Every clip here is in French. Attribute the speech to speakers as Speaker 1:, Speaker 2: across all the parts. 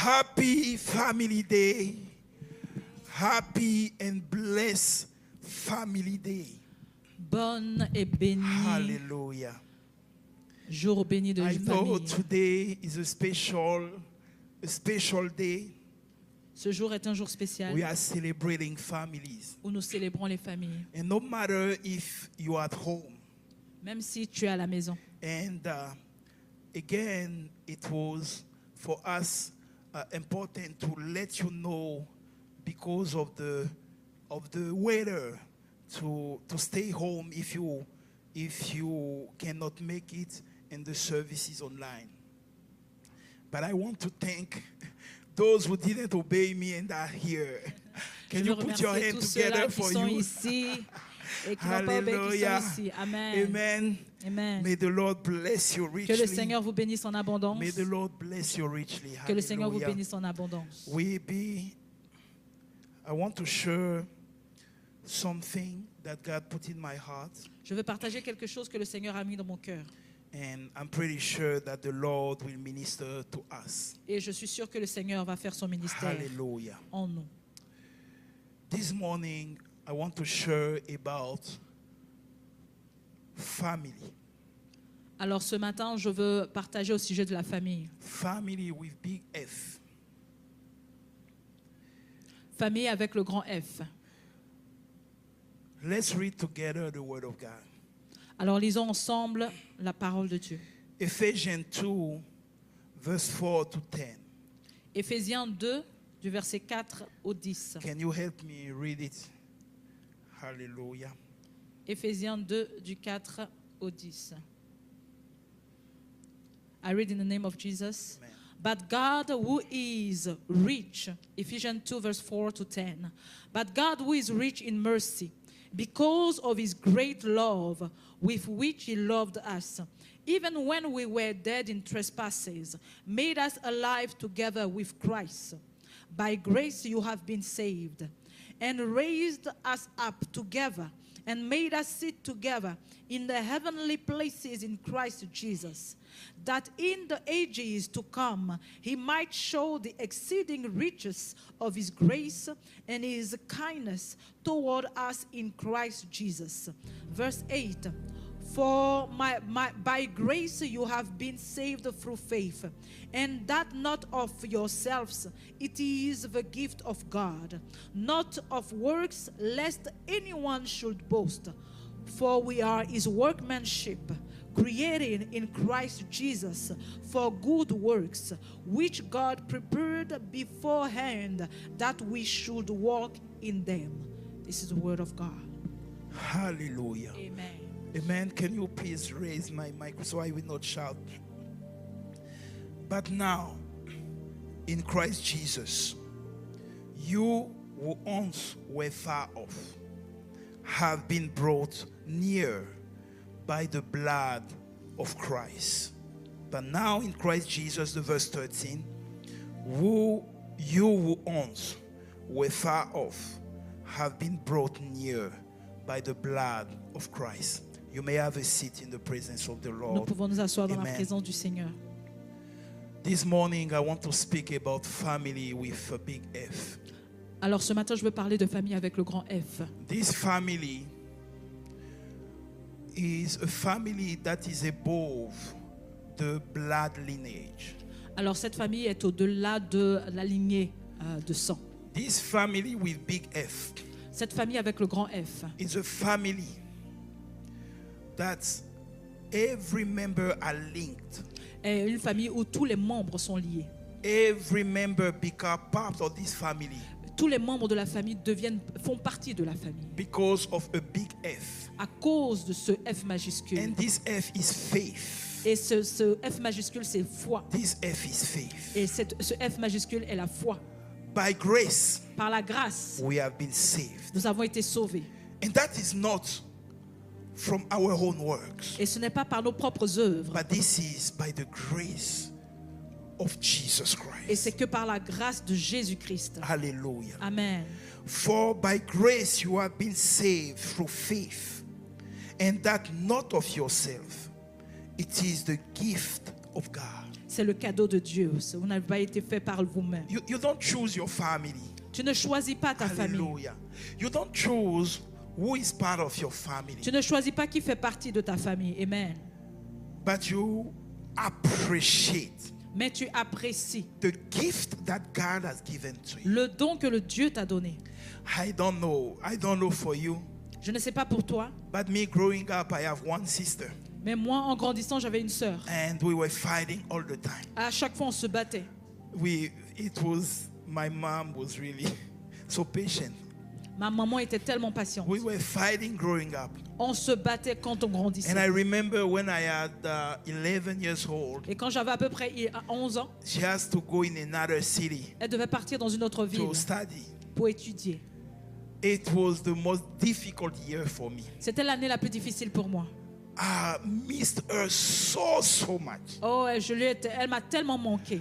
Speaker 1: Happy Family Day. Happy and blessed Family Day.
Speaker 2: Bonne et bénie.
Speaker 1: Hallelujah.
Speaker 2: Jour béni de
Speaker 1: I know
Speaker 2: famille.
Speaker 1: today is a special day.
Speaker 2: Ce jour est un jour spécial
Speaker 1: We are celebrating families.
Speaker 2: où nous célébrons les familles.
Speaker 1: And no matter if you are at home.
Speaker 2: Même si tu es à la maison.
Speaker 1: And again, it was for us important to let you know, because of the weather, to stay home if you cannot make it and the service is online. But I want to thank those who didn't obey me and are here. Can you put your hand together for you?
Speaker 2: Et qui n'ont pas obéi, qui sont ici. Amen.
Speaker 1: Amen.
Speaker 2: Amen.
Speaker 1: May the Lord bless you richly.
Speaker 2: Que le Seigneur vous bénisse en abondance.
Speaker 1: May the Lord bless you richly.
Speaker 2: Que le Seigneur vous
Speaker 1: Hallelujah.
Speaker 2: bénisse en abondance.
Speaker 1: I want to share something that God put in my heart.
Speaker 2: Je veux partager quelque chose que le Seigneur a mis dans mon cœur.
Speaker 1: And I'm pretty sure that the Lord will minister to us.
Speaker 2: Et je suis sûr que le Seigneur va faire son ministère
Speaker 1: Hallelujah.
Speaker 2: en nous.
Speaker 1: This morning, I want to share about family.
Speaker 2: Alors ce matin, je veux partager au sujet de la famille.
Speaker 1: Family with big F.
Speaker 2: Famille avec le grand F.
Speaker 1: Let's read together the word of God.
Speaker 2: Alors lisons ensemble la parole de Dieu.
Speaker 1: Ephesians 2, verse 4 to 10.
Speaker 2: Éphésiens 2, du verset 4 au 10.
Speaker 1: Can you help me read it? Hallelujah.
Speaker 2: Éphésiens 2, du 4 au 10. I read in the name of Jesus.
Speaker 1: Amen.
Speaker 2: But God who is rich, Ephesians 2 verse 4 to 10. But God who is rich in mercy, because of his great love with which he loved us, even when we were dead in trespasses, made us alive together with Christ. By grace you have been saved, and raised us up together, and made us sit together in the heavenly places in Christ Jesus, that in the ages to come he might show the exceeding riches of his grace and his kindness toward us in Christ Jesus. Verse 8, for by grace you have been saved through faith, and that not of yourselves, it is the gift of God, not of works, lest anyone should boast. For we are his workmanship, created in Christ Jesus for good works, which God prepared beforehand that we should walk in them. This is the word of God.
Speaker 1: Hallelujah.
Speaker 2: Amen.
Speaker 1: Amen. Can you please raise my mic so I will not shout? But now, in Christ Jesus, you who once were far off have been brought near by the blood of Christ. But now in Christ Jesus, the verse 13, you who once were far off have been brought near by the blood of Christ. You may have a seat in the presence of the Lord.
Speaker 2: Nous pouvons nous asseoir dans la
Speaker 1: Amen.
Speaker 2: présence du Seigneur.
Speaker 1: This morning, I want to speak about family with a big F.
Speaker 2: Alors ce matin, je veux parler de famille avec le grand F.
Speaker 1: This family is a family that is above the blood lineage.
Speaker 2: Alors cette famille est au-delà de la lignée de sang.
Speaker 1: This family with big F
Speaker 2: Cette famille avec le grand F
Speaker 1: is a family that every member are linked.
Speaker 2: est une famille où tous les membres sont liés.
Speaker 1: Every member become part of this family
Speaker 2: Tous les membres de la famille font partie de la famille
Speaker 1: because of a big F.
Speaker 2: à cause de ce F majuscule.
Speaker 1: And this F is faith.
Speaker 2: Et ce F majuscule, c'est foi.
Speaker 1: This F is faith.
Speaker 2: Et ce F majuscule est la foi.
Speaker 1: By grace,
Speaker 2: Par la grâce,
Speaker 1: we have been saved.
Speaker 2: nous avons été sauvés.
Speaker 1: And that is not from our own works,
Speaker 2: Et ce n'est pas par nos propres œuvres,
Speaker 1: but this is by the grace of Jesus
Speaker 2: et
Speaker 1: Christ.
Speaker 2: c'est que par la grâce de Jésus-Christ.
Speaker 1: Hallelujah.
Speaker 2: Amen.
Speaker 1: For by grace you have been saved through faith, and that not of yourself. It is the gift of God.
Speaker 2: C'est le cadeau de Dieu. Vous n'avez pas été fait par vous-même.
Speaker 1: You don't choose your family.
Speaker 2: Tu ne choisis pas ta famille.
Speaker 1: Hallelujah. You don't choose who is part of your family.
Speaker 2: Tu ne choisis pas qui fait partie de ta famille. Amen.
Speaker 1: But you appreciate
Speaker 2: Mais tu apprécies
Speaker 1: the gift that God has given to you.
Speaker 2: le don que le Dieu t'a donné.
Speaker 1: I don't know for you,
Speaker 2: Je ne sais pas pour toi,
Speaker 1: but me growing up, I have one sister,
Speaker 2: mais moi, en grandissant, j'avais une sœur.
Speaker 1: and we were fighting all the time.
Speaker 2: À chaque fois, on se battait.
Speaker 1: My mom was really so patient.
Speaker 2: Ma maman était tellement patiente.
Speaker 1: We were fighting growing up.
Speaker 2: On se battait quand on grandissait.
Speaker 1: And I remember when I had 11 years old,
Speaker 2: Et quand j'avais à peu près 11 ans,
Speaker 1: she has to go in another city
Speaker 2: elle devait partir dans une autre ville
Speaker 1: to study.
Speaker 2: pour étudier.
Speaker 1: It was the most difficult year for me.
Speaker 2: C'était l'année la plus difficile pour moi.
Speaker 1: I missed her so much.
Speaker 2: Oh, elle m'a tellement manqué.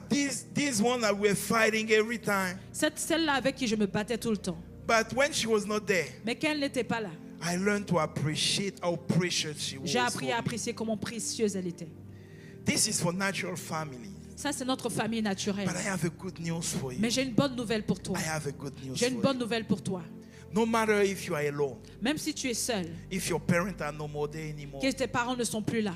Speaker 1: This one that we're fighting every time.
Speaker 2: Celle-là avec qui je me battais tout le temps.
Speaker 1: But when she was not there,
Speaker 2: Mais qu'elle n'était pas là,
Speaker 1: I learned to appreciate how precious she was.
Speaker 2: j'ai appris
Speaker 1: for
Speaker 2: à
Speaker 1: me.
Speaker 2: apprécier comment précieuse elle était.
Speaker 1: This is for natural family.
Speaker 2: Ça, c'est notre famille naturelle.
Speaker 1: But I have a good news for you.
Speaker 2: Mais j'ai une bonne nouvelle pour toi.
Speaker 1: I have a good news
Speaker 2: J'ai
Speaker 1: for
Speaker 2: une bonne
Speaker 1: you.
Speaker 2: nouvelle pour toi.
Speaker 1: No matter if you are alone,
Speaker 2: Même si tu es seul,
Speaker 1: if your parents are no more there anymore,
Speaker 2: que tes parents ne sont plus là,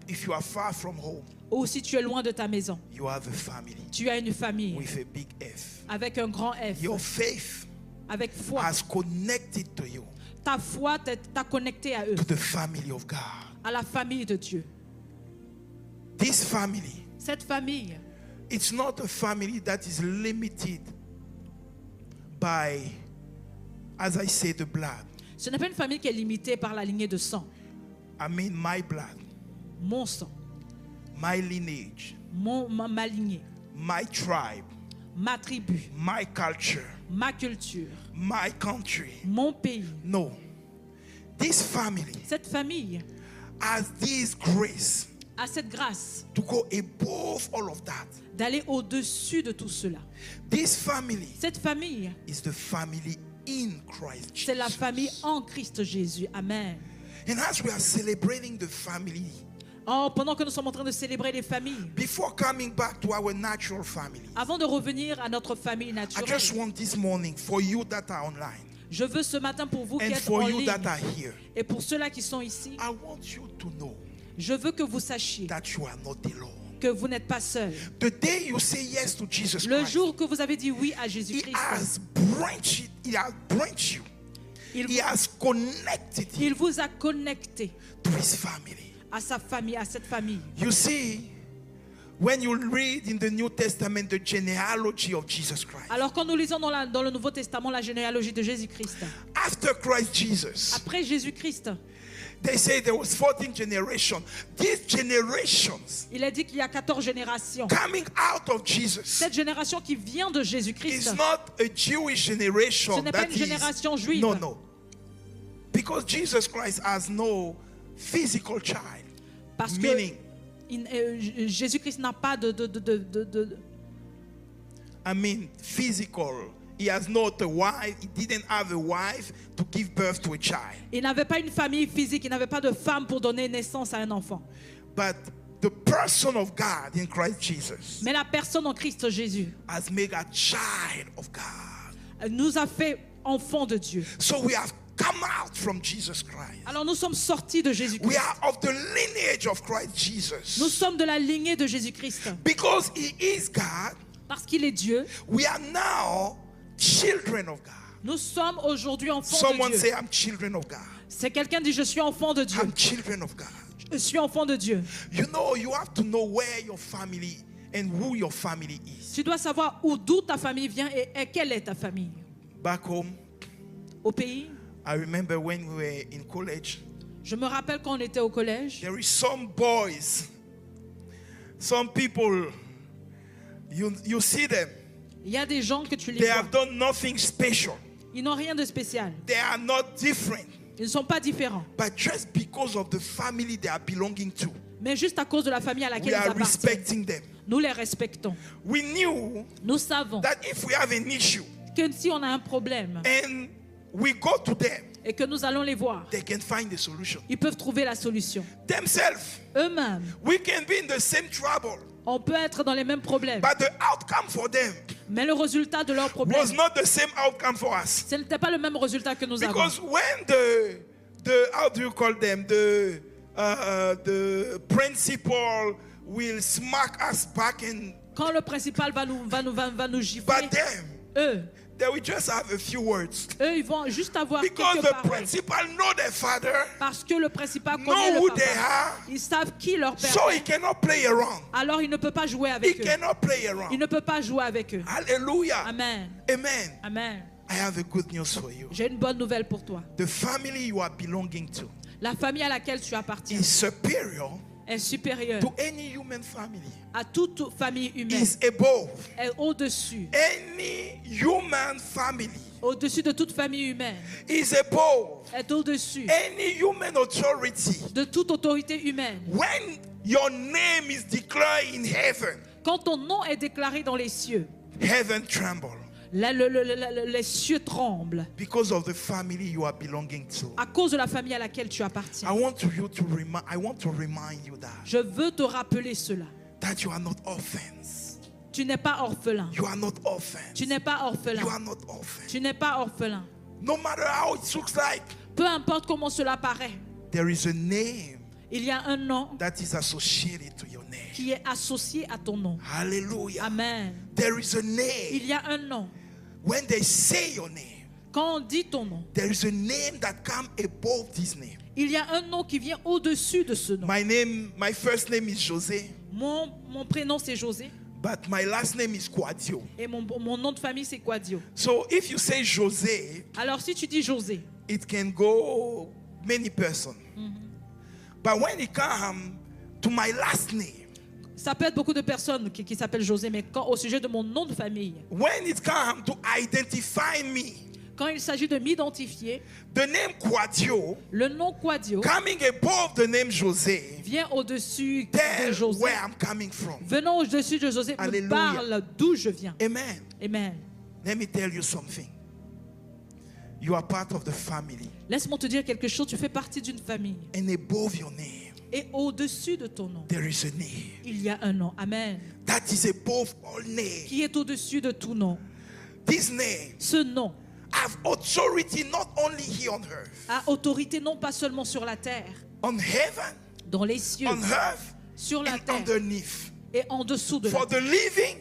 Speaker 1: if you are far from home,
Speaker 2: ou si tu es loin de ta maison,
Speaker 1: you have a family
Speaker 2: tu as une famille
Speaker 1: with a big F.
Speaker 2: avec un grand F,
Speaker 1: Your faith
Speaker 2: avec foi.
Speaker 1: has connected to you,
Speaker 2: Ta foi t'a connecté à eux,
Speaker 1: to the family of God.
Speaker 2: à la famille de Dieu.
Speaker 1: This family,
Speaker 2: Cette famille,
Speaker 1: it's not a family that is limited by, as I say, the blood.
Speaker 2: ce n'est pas une famille qui est limitée par la lignée de sang,
Speaker 1: I mean my blood,
Speaker 2: mon sang,
Speaker 1: my lineage,
Speaker 2: ma lignée,
Speaker 1: my tribe,
Speaker 2: ma tribu,
Speaker 1: my culture,
Speaker 2: ma culture,
Speaker 1: my country.
Speaker 2: mon pays.
Speaker 1: No. This family
Speaker 2: Cette famille
Speaker 1: has this grace
Speaker 2: a cette grâce
Speaker 1: to go above all of that.
Speaker 2: d'aller au-dessus de tout cela.
Speaker 1: This family
Speaker 2: Cette famille,
Speaker 1: is the family in Christ
Speaker 2: c'est la
Speaker 1: Jesus.
Speaker 2: famille en Christ Jésus. Amen.
Speaker 1: And as we are celebrating the family,
Speaker 2: Oh, pendant que nous sommes en train de célébrer les familles,
Speaker 1: before coming back to our natural family,
Speaker 2: avant de revenir à notre famille
Speaker 1: I
Speaker 2: naturelle,
Speaker 1: just want this morning for you that are online
Speaker 2: je veux ce matin pour vous qui
Speaker 1: and
Speaker 2: êtes
Speaker 1: for
Speaker 2: en
Speaker 1: you
Speaker 2: ligne
Speaker 1: that are here,
Speaker 2: et pour ceux-là qui sont ici,
Speaker 1: I want you to know
Speaker 2: je veux que vous sachiez
Speaker 1: that you are not alone.
Speaker 2: que vous n'êtes pas seuls.
Speaker 1: The day you say yes to Jesus
Speaker 2: Le
Speaker 1: Christ,
Speaker 2: jour que vous avez dit oui à
Speaker 1: He
Speaker 2: Jésus-Christ,
Speaker 1: has branched you. He has connected you
Speaker 2: il vous a connecté
Speaker 1: to His family.
Speaker 2: à sa famille, à cette famille.
Speaker 1: You see, when you read in the New Testament the genealogy of Jesus Christ,
Speaker 2: Alors quand nous lisons dans le Nouveau Testament la généalogie de Jésus-Christ,
Speaker 1: after Christ Jesus,
Speaker 2: après Jésus-Christ,
Speaker 1: they say there was 14 generations. These generations
Speaker 2: il est dit qu'il y a 14 générations.
Speaker 1: coming out of Jesus
Speaker 2: Cette génération qui vient de Jésus-Christ,
Speaker 1: is not a Jewish generation.
Speaker 2: ce n'est pas
Speaker 1: that
Speaker 2: une
Speaker 1: is-
Speaker 2: génération juive.
Speaker 1: No. Because Jesus Christ has no physical child.
Speaker 2: Parce que
Speaker 1: Meaning,
Speaker 2: Jésus-Christ n'a pas
Speaker 1: physical. He has not a wife. He didn't have a wife to give birth to a child.
Speaker 2: il n'avait pas une famille physique, il n'avait pas de femme pour donner naissance à un enfant.
Speaker 1: But the person of God in Christ Jesus
Speaker 2: Mais la personne en Christ Jésus
Speaker 1: has made a child of God.
Speaker 2: nous a fait enfants de Dieu.
Speaker 1: So we have come out from Jesus Christ.
Speaker 2: Alors nous sommes sortis de
Speaker 1: We
Speaker 2: Jésus-Christ.
Speaker 1: are of the lineage of Christ Jesus.
Speaker 2: Nous sommes de la lignée de Jésus-Christ.
Speaker 1: Because He is God,
Speaker 2: Parce qu'il est Dieu,
Speaker 1: we are now children of God.
Speaker 2: nous sommes aujourd'hui enfants
Speaker 1: Someone
Speaker 2: de
Speaker 1: say,
Speaker 2: Dieu.
Speaker 1: I'm children of God.
Speaker 2: C'est quelqu'un dit, je suis enfant de Dieu.
Speaker 1: I'm children of God.
Speaker 2: Je suis enfant de Dieu.
Speaker 1: You know, you have to know where your family and who your family is.
Speaker 2: Tu dois savoir d'où ta famille vient et quelle est ta famille.
Speaker 1: Back home,
Speaker 2: Au pays,
Speaker 1: I remember when we were in college,
Speaker 2: je me rappelle quand on était au collège,
Speaker 1: there is some boys, some people, you see them,
Speaker 2: il y a des gens que tu les
Speaker 1: they
Speaker 2: vois.
Speaker 1: have done nothing special.
Speaker 2: Ils n'ont rien de spécial.
Speaker 1: They are not different.
Speaker 2: Ils ne sont pas différents.
Speaker 1: But just because of the family they are belonging to,
Speaker 2: Mais juste à cause de la famille à
Speaker 1: we
Speaker 2: laquelle ils
Speaker 1: are
Speaker 2: appartiennent,
Speaker 1: respecting them.
Speaker 2: nous les respectons.
Speaker 1: We knew
Speaker 2: Nous savons
Speaker 1: that if we have an issue
Speaker 2: que si on a un problème
Speaker 1: and we go to them,
Speaker 2: et que nous allons les voir,
Speaker 1: they can find the solution.
Speaker 2: ils peuvent trouver la solution.
Speaker 1: Themselves,
Speaker 2: Eux-mêmes,
Speaker 1: we can be in the same trouble,
Speaker 2: on peut être dans les mêmes problèmes,
Speaker 1: but the outcome for them
Speaker 2: mais le résultat de leurs problèmes,
Speaker 1: was not the same outcome for us.
Speaker 2: ce n'était pas le même résultat que nous avons.
Speaker 1: Because when the how do you call them, the principal will smack us back in,
Speaker 2: Quand le principal va nous gifler,
Speaker 1: but them,
Speaker 2: eux,
Speaker 1: they will just have a few words.
Speaker 2: ils vont juste avoir
Speaker 1: Because
Speaker 2: quelques
Speaker 1: the
Speaker 2: paroles.
Speaker 1: principal know their father,
Speaker 2: Parce que le principal
Speaker 1: know
Speaker 2: connaît
Speaker 1: who
Speaker 2: le
Speaker 1: they
Speaker 2: papa.
Speaker 1: are,
Speaker 2: Ils savent qui leur père
Speaker 1: so he
Speaker 2: est.
Speaker 1: cannot play around.
Speaker 2: Alors il ne peut pas jouer
Speaker 1: He
Speaker 2: avec eux.
Speaker 1: cannot play
Speaker 2: Il
Speaker 1: around.
Speaker 2: ne peut pas jouer avec eux.
Speaker 1: Hallelujah.
Speaker 2: Amen.
Speaker 1: Amen.
Speaker 2: Amen.
Speaker 1: I have a good news for you.
Speaker 2: J'ai une bonne nouvelle pour toi.
Speaker 1: The family you are belonging to
Speaker 2: La famille à laquelle tu appartiens
Speaker 1: is superior
Speaker 2: est supérieure
Speaker 1: to any human family.
Speaker 2: à toute famille humaine.
Speaker 1: Is above
Speaker 2: Est au-dessus.
Speaker 1: any human family.
Speaker 2: Au-dessus de toute famille humaine.
Speaker 1: Is above
Speaker 2: Est au-dessus
Speaker 1: any human authority.
Speaker 2: de toute autorité humaine.
Speaker 1: When your name is declared in heaven,
Speaker 2: Quand ton nom est déclaré dans les cieux,
Speaker 1: heaven tremble
Speaker 2: les cieux tremblent
Speaker 1: because of the family you are belonging to.
Speaker 2: à cause de la famille à laquelle tu
Speaker 1: I
Speaker 2: appartiens.
Speaker 1: want to remind you
Speaker 2: Je veux te rappeler cela.
Speaker 1: that you are not orphans.
Speaker 2: Tu n'es pas orphelin.
Speaker 1: You are not orphans.
Speaker 2: Tu n'es pas orphelin.
Speaker 1: You are not orphans.
Speaker 2: Tu n'es pas orphelin.
Speaker 1: No matter how it looks like,
Speaker 2: Peu importe comment cela paraît,
Speaker 1: there is a name
Speaker 2: il y a un nom
Speaker 1: that is associated to your name.
Speaker 2: qui est associé à ton nom.
Speaker 1: Hallelujah.
Speaker 2: Amen.
Speaker 1: There is a
Speaker 2: Il
Speaker 1: name.
Speaker 2: y a un nom.
Speaker 1: When they say your name,
Speaker 2: Quand on dit ton nom,
Speaker 1: there is a name that comes above this name.
Speaker 2: il y a un nom qui vient au-dessus de ce nom.
Speaker 1: My first name is José,
Speaker 2: Mon prénom c'est José
Speaker 1: but my last name is Quadio.
Speaker 2: et mon nom de famille c'est Quadio.
Speaker 1: So if you say José,
Speaker 2: Alors si tu dis José,
Speaker 1: it can go many persons. But when it comes to my last name,
Speaker 2: ça peut être beaucoup de personnes qui s'appellent José, mais au sujet de mon nom de famille,
Speaker 1: when it comes to identify me,
Speaker 2: quand il s'agit de m'identifier,
Speaker 1: the name Quadio
Speaker 2: le nom Quadio
Speaker 1: coming above the name José,
Speaker 2: vient au-dessus de
Speaker 1: tell
Speaker 2: José.
Speaker 1: where I'm coming from.
Speaker 2: Venons au-dessus de José, me
Speaker 1: Alléluia.
Speaker 2: parle d'où je viens.
Speaker 1: Amen.
Speaker 2: Amen.
Speaker 1: Let me tell you something. You are part of the family,
Speaker 2: Laisse-moi te dire quelque chose, tu fais partie d'une famille.
Speaker 1: and above your name,
Speaker 2: Et au-dessus de ton nom,
Speaker 1: there is a name
Speaker 2: il y a un nom. Amen.
Speaker 1: that is above all names.
Speaker 2: Qui est au-dessus de tout nom.
Speaker 1: This name
Speaker 2: Ce nom
Speaker 1: have authority not only here on earth,
Speaker 2: a autorité non pas seulement sur la terre,
Speaker 1: on heaven,
Speaker 2: dans les cieux,
Speaker 1: on earth,
Speaker 2: sur la
Speaker 1: and
Speaker 2: terre
Speaker 1: underneath.
Speaker 2: et en dessous de la
Speaker 1: For
Speaker 2: terre.
Speaker 1: the living,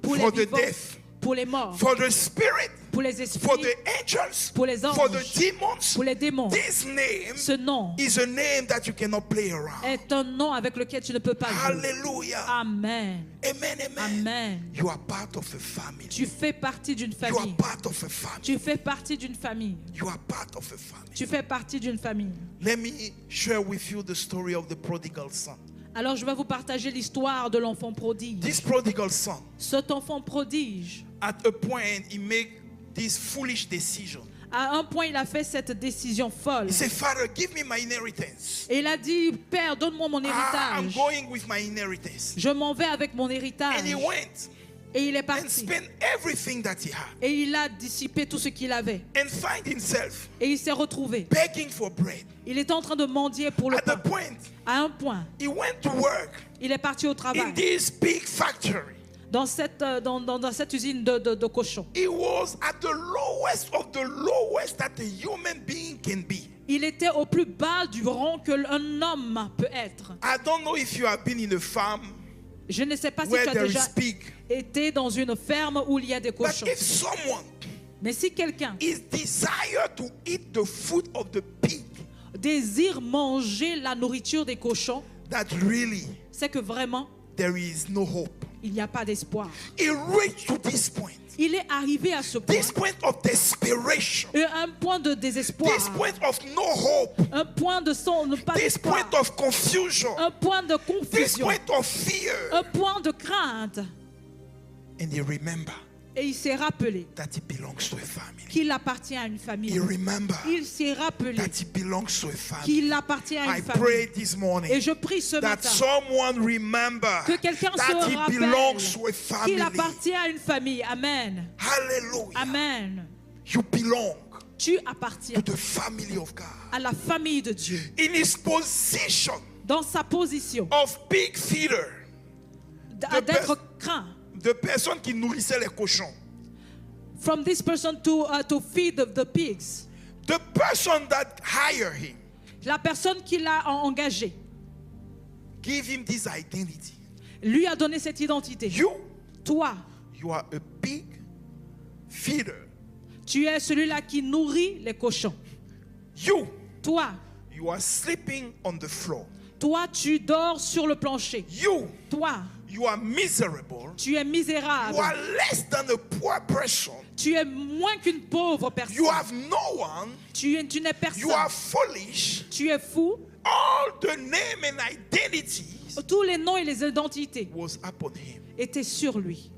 Speaker 2: Pour
Speaker 1: for
Speaker 2: les
Speaker 1: the
Speaker 2: vivants,
Speaker 1: deaf,
Speaker 2: pour les morts,
Speaker 1: for the spirit,
Speaker 2: pour les
Speaker 1: for
Speaker 2: esprits,
Speaker 1: the angels,
Speaker 2: pour les
Speaker 1: for the
Speaker 2: anges,
Speaker 1: demons.
Speaker 2: pour les démons.
Speaker 1: This name
Speaker 2: Ce nom
Speaker 1: is a name that you cannot play around.
Speaker 2: est un nom avec lequel tu ne peux pas jouer.
Speaker 1: Hallelujah.
Speaker 2: Amen.
Speaker 1: Amen, amen.
Speaker 2: Amen.
Speaker 1: You are part of a family.
Speaker 2: Tu fais partie d'une
Speaker 1: You are
Speaker 2: famille.
Speaker 1: part of a family.
Speaker 2: Tu fais partie d'une famille.
Speaker 1: You are part of a family.
Speaker 2: Tu fais partie d'une famille.
Speaker 1: Let me share with you the story of the prodigal son.
Speaker 2: Alors je vais vous partager l'histoire de l'enfant prodige.
Speaker 1: This prodigal son,
Speaker 2: Cet enfant prodige,
Speaker 1: at a point, he made this foolish decision.
Speaker 2: à un point, il a fait cette décision folle.
Speaker 1: He said, Father, give me my inheritance.
Speaker 2: Et il a dit, Père, donne-moi mon
Speaker 1: I'm
Speaker 2: héritage.
Speaker 1: going with my inheritance.
Speaker 2: Je m'en vais avec mon héritage.
Speaker 1: And he went
Speaker 2: Et il est
Speaker 1: and
Speaker 2: parti.
Speaker 1: spent everything that he had
Speaker 2: Et il a dissipé tout ce qu'il avait.
Speaker 1: and find himself
Speaker 2: Et il s'est retrouvé.
Speaker 1: begging for bread.
Speaker 2: Il était en train de mendier pour le
Speaker 1: At the
Speaker 2: pain.
Speaker 1: point,
Speaker 2: À un point,
Speaker 1: he went to work
Speaker 2: il est parti au
Speaker 1: in
Speaker 2: travail.
Speaker 1: this big factory.
Speaker 2: Dans cette usine de cochons.
Speaker 1: He was at the lowest of the lowest that a human being can be.
Speaker 2: Il était au plus bas du rang qu'un homme peut être.
Speaker 1: I don't know if you have been in a farm
Speaker 2: Je ne sais pas si
Speaker 1: where
Speaker 2: tu as
Speaker 1: there
Speaker 2: déjà
Speaker 1: is pig,
Speaker 2: été dans une ferme où il y a des
Speaker 1: but
Speaker 2: cochons.
Speaker 1: if someone
Speaker 2: Mais si quelqu'un
Speaker 1: is desire to eat the food of the pig,
Speaker 2: désire manger la nourriture des cochons,
Speaker 1: that really
Speaker 2: c'est que vraiment,
Speaker 1: there is no hope.
Speaker 2: il n'y a pas d'espoir.
Speaker 1: He reached to this point,
Speaker 2: Il est arrivé à ce point,
Speaker 1: this point of desperation,
Speaker 2: un point de désespoir,
Speaker 1: this point of no hope,
Speaker 2: un point de ne pas
Speaker 1: this
Speaker 2: d'espoir,
Speaker 1: point of confusion,
Speaker 2: un point de
Speaker 1: this
Speaker 2: confusion,
Speaker 1: point of fear.
Speaker 2: un point de crainte.
Speaker 1: And he remember
Speaker 2: Et il s'est rappelé
Speaker 1: that he belongs to a family.
Speaker 2: qu'il appartient à une
Speaker 1: He
Speaker 2: famille.
Speaker 1: remember
Speaker 2: Il s'est rappelé
Speaker 1: that he belongs to a family.
Speaker 2: qu'il appartient à
Speaker 1: I
Speaker 2: une famille.
Speaker 1: pray this morning
Speaker 2: Et je prie ce
Speaker 1: that
Speaker 2: matin
Speaker 1: someone remember
Speaker 2: que quelqu'un se
Speaker 1: that he
Speaker 2: rappelle
Speaker 1: belongs to a
Speaker 2: qu'il
Speaker 1: family.
Speaker 2: appartient à une famille. Amen.
Speaker 1: Hallelujah.
Speaker 2: Amen.
Speaker 1: You belong.
Speaker 2: Tu appartiens
Speaker 1: to the family of God.
Speaker 2: à la famille de Dieu.
Speaker 1: In his position
Speaker 2: Dans sa position
Speaker 1: of pig feeder,
Speaker 2: d'être craint.
Speaker 1: de personnes qui nourrissaient les cochons.
Speaker 2: From this person to feed the pigs.
Speaker 1: The person that hired him,
Speaker 2: La personne qui l'a engagé
Speaker 1: give him this identity.
Speaker 2: lui a donné cette identité. Toi,
Speaker 1: You are a pig feeder.
Speaker 2: tu es celui-là qui nourrit les cochons. Toi,
Speaker 1: You are sleeping on the floor.
Speaker 2: toi, tu dors sur le plancher. Toi,
Speaker 1: You are miserable.
Speaker 2: tu es misérable.
Speaker 1: You are less than a poor person.
Speaker 2: Tu es moins qu'une pauvre personne.
Speaker 1: You have no one.
Speaker 2: Tu n'es personne.
Speaker 1: You are foolish.
Speaker 2: Tu es fou.
Speaker 1: All the name and identities
Speaker 2: Tous les noms et les identités
Speaker 1: was upon him.
Speaker 2: étaient sur lui.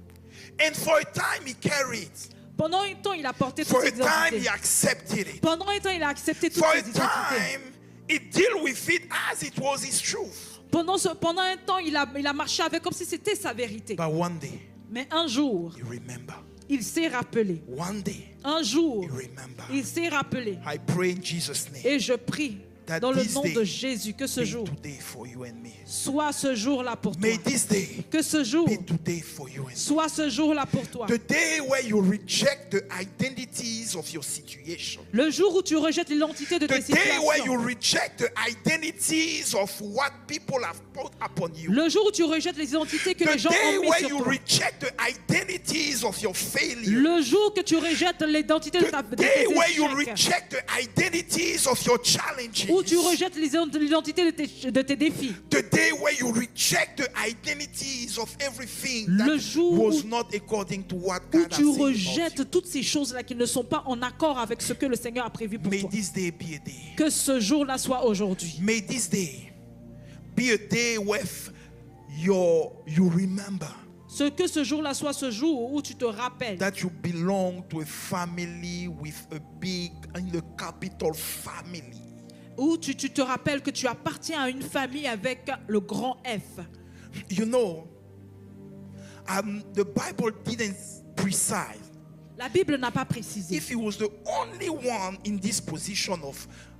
Speaker 1: And for a time he carried it.
Speaker 2: Pendant un temps, il a porté toutes
Speaker 1: For
Speaker 2: ces
Speaker 1: a time he
Speaker 2: identités.
Speaker 1: accepted it.
Speaker 2: Pendant un temps, il a accepté toutes
Speaker 1: For
Speaker 2: ces
Speaker 1: a
Speaker 2: identités.
Speaker 1: time he dealt with it as it was his truth.
Speaker 2: Pendant un temps, il a marché avec comme si c'était sa vérité.
Speaker 1: But one day
Speaker 2: Mais un jour,
Speaker 1: he remember.
Speaker 2: il s'est rappelé.
Speaker 1: One day
Speaker 2: Un jour,
Speaker 1: he remember.
Speaker 2: il s'est rappelé.
Speaker 1: I pray in Jesus' name.
Speaker 2: Et je prie
Speaker 1: That
Speaker 2: dans le
Speaker 1: this
Speaker 2: nom
Speaker 1: day
Speaker 2: de Jésus que ce
Speaker 1: be
Speaker 2: jour
Speaker 1: today for you and me.
Speaker 2: soit ce jour-là pour toi.
Speaker 1: May this day
Speaker 2: Que ce jour
Speaker 1: be today for you and me.
Speaker 2: soit ce jour-là pour toi.
Speaker 1: The day where you reject the identities of your situation.
Speaker 2: Le jour où tu rejettes l'identité de tes
Speaker 1: The day where you
Speaker 2: situations.
Speaker 1: reject the identities of what people have put upon you.
Speaker 2: Le jour où tu rejettes les identités que les
Speaker 1: The
Speaker 2: gens
Speaker 1: day
Speaker 2: ont mis
Speaker 1: where
Speaker 2: sur
Speaker 1: you
Speaker 2: toi.
Speaker 1: reject the identities of your failure.
Speaker 2: Le jour que tu rejettes l'identité de
Speaker 1: The
Speaker 2: tes
Speaker 1: day where you
Speaker 2: échecs.
Speaker 1: reject the identities of your challenges.
Speaker 2: Où tu rejettes l'identité de tes défis.
Speaker 1: The day where you reject the identities of everything
Speaker 2: Le
Speaker 1: that
Speaker 2: jour
Speaker 1: was
Speaker 2: où-
Speaker 1: not according to what
Speaker 2: Où
Speaker 1: God has
Speaker 2: tu
Speaker 1: said about you.
Speaker 2: rejettes toutes ces choses-là qui ne sont pas en accord avec ce que le Seigneur a prévu pour
Speaker 1: May
Speaker 2: toi.
Speaker 1: this day be a day.
Speaker 2: Que ce jour-là soit aujourd'hui.
Speaker 1: May this day be a day where you remember
Speaker 2: Que ce jour-là soit ce jour où tu te rappelles
Speaker 1: that you belong to a family with a big, in the capital family.
Speaker 2: où tu te rappelles que tu appartiens à une famille avec le grand F.
Speaker 1: You know, the Bible didn't precise
Speaker 2: La Bible n'a pas précisé.
Speaker 1: if he was the only one in this position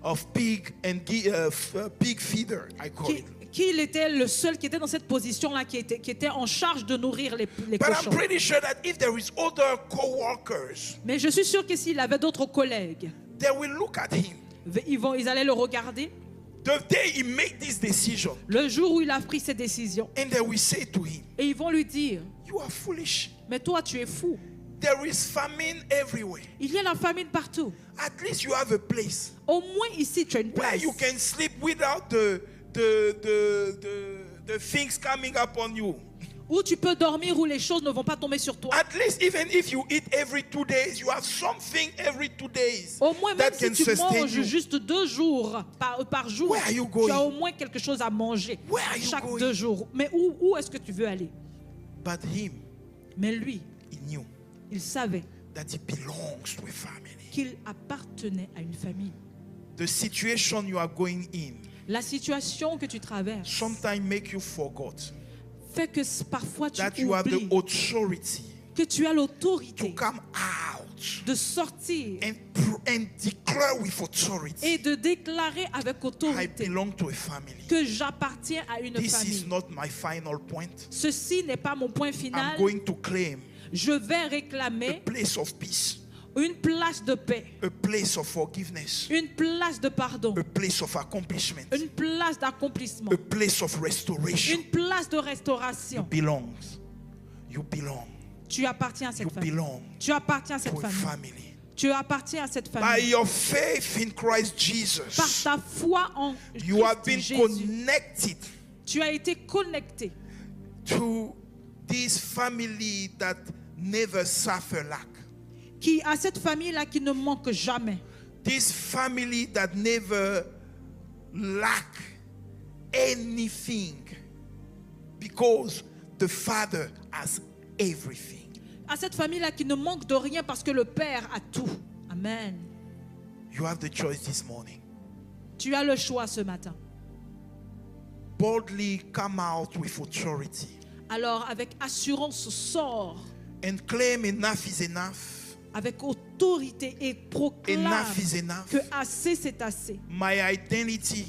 Speaker 1: of pig and pig feeder, I call it.
Speaker 2: Qu'il était le seul qui était dans cette position-là, qui était en charge de nourrir les
Speaker 1: But
Speaker 2: cochons.
Speaker 1: I'm pretty sure that if there is other co-workers,
Speaker 2: Mais je suis sûr que s'il avait d'autres collègues,
Speaker 1: they will look at him.
Speaker 2: ils allaient le regarder.
Speaker 1: The day he made this decision,
Speaker 2: Le jour où il a pris ses décisions,
Speaker 1: and they will say to him,
Speaker 2: et ils vont lui dire,
Speaker 1: "You are foolish.
Speaker 2: mais toi tu es fou.
Speaker 1: There is famine everywhere.
Speaker 2: Il y a la famine partout.
Speaker 1: At least you have a place
Speaker 2: Au moins ici tu as une
Speaker 1: where
Speaker 2: place
Speaker 1: you can sleep without the things coming upon you.
Speaker 2: où tu peux dormir, où les choses ne vont pas tomber sur toi.
Speaker 1: At least even if you eat every 2 days, you have something every 2 days
Speaker 2: Au moins même
Speaker 1: that
Speaker 2: si
Speaker 1: can
Speaker 2: tu
Speaker 1: sustain
Speaker 2: manges
Speaker 1: you.
Speaker 2: juste 2 jours par jour,
Speaker 1: Where are you
Speaker 2: tu as
Speaker 1: going?
Speaker 2: au moins quelque chose à manger
Speaker 1: Where are you
Speaker 2: chaque
Speaker 1: going?
Speaker 2: 2 jours. Mais où est-ce que tu veux aller?
Speaker 1: But him,
Speaker 2: Mais lui,
Speaker 1: he knew
Speaker 2: il savait
Speaker 1: that he belongs to a family.
Speaker 2: qu'il appartenait à une famille.
Speaker 1: The situation you are going in
Speaker 2: La situation que tu traverses
Speaker 1: sometimes make you forget
Speaker 2: fait que parfois tu
Speaker 1: that you have the
Speaker 2: oublies
Speaker 1: authority
Speaker 2: que tu as
Speaker 1: to
Speaker 2: l'autorité
Speaker 1: come out
Speaker 2: de sortir
Speaker 1: and declare with authority,
Speaker 2: et de déclarer avec
Speaker 1: I
Speaker 2: autorité
Speaker 1: belong to a family.
Speaker 2: que j'appartiens à une
Speaker 1: This is
Speaker 2: famille.
Speaker 1: not my final point.
Speaker 2: Ceci n'est pas mon point
Speaker 1: I'm
Speaker 2: final.
Speaker 1: going to claim
Speaker 2: Je vais
Speaker 1: a
Speaker 2: réclamer
Speaker 1: place of peace,
Speaker 2: une place de paix,
Speaker 1: a place of forgiveness,
Speaker 2: une place de pardon,
Speaker 1: a place of accomplishment,
Speaker 2: une place d'accomplissement,
Speaker 1: a place of restoration.
Speaker 2: une place de
Speaker 1: You
Speaker 2: restauration.
Speaker 1: belong. You belong.
Speaker 2: Tu appartiens à
Speaker 1: You
Speaker 2: cette famille.
Speaker 1: belong
Speaker 2: Tu appartiens à
Speaker 1: to
Speaker 2: cette
Speaker 1: a
Speaker 2: famille.
Speaker 1: family.
Speaker 2: Tu appartiens à cette
Speaker 1: By
Speaker 2: famille.
Speaker 1: your faith in Christ
Speaker 2: Par
Speaker 1: Jesus,
Speaker 2: ta foi en
Speaker 1: you have been
Speaker 2: Christ Jésus,
Speaker 1: connected
Speaker 2: tu as été connecté
Speaker 1: to this family that never suffer lack.
Speaker 2: à cette famille-là qui ne manque jamais.
Speaker 1: This family that never lack anything because the Father has everything.
Speaker 2: À cette famille-là qui ne manque de rien parce que le Père a tout. Amen.
Speaker 1: You have the choice this morning.
Speaker 2: Tu as le choix ce matin.
Speaker 1: Boldly come out with authority
Speaker 2: Alors, avec assurance, sors
Speaker 1: and claim enough is enough.
Speaker 2: avec autorité et proclame
Speaker 1: enough is enough.
Speaker 2: que assez c'est assez.
Speaker 1: My identity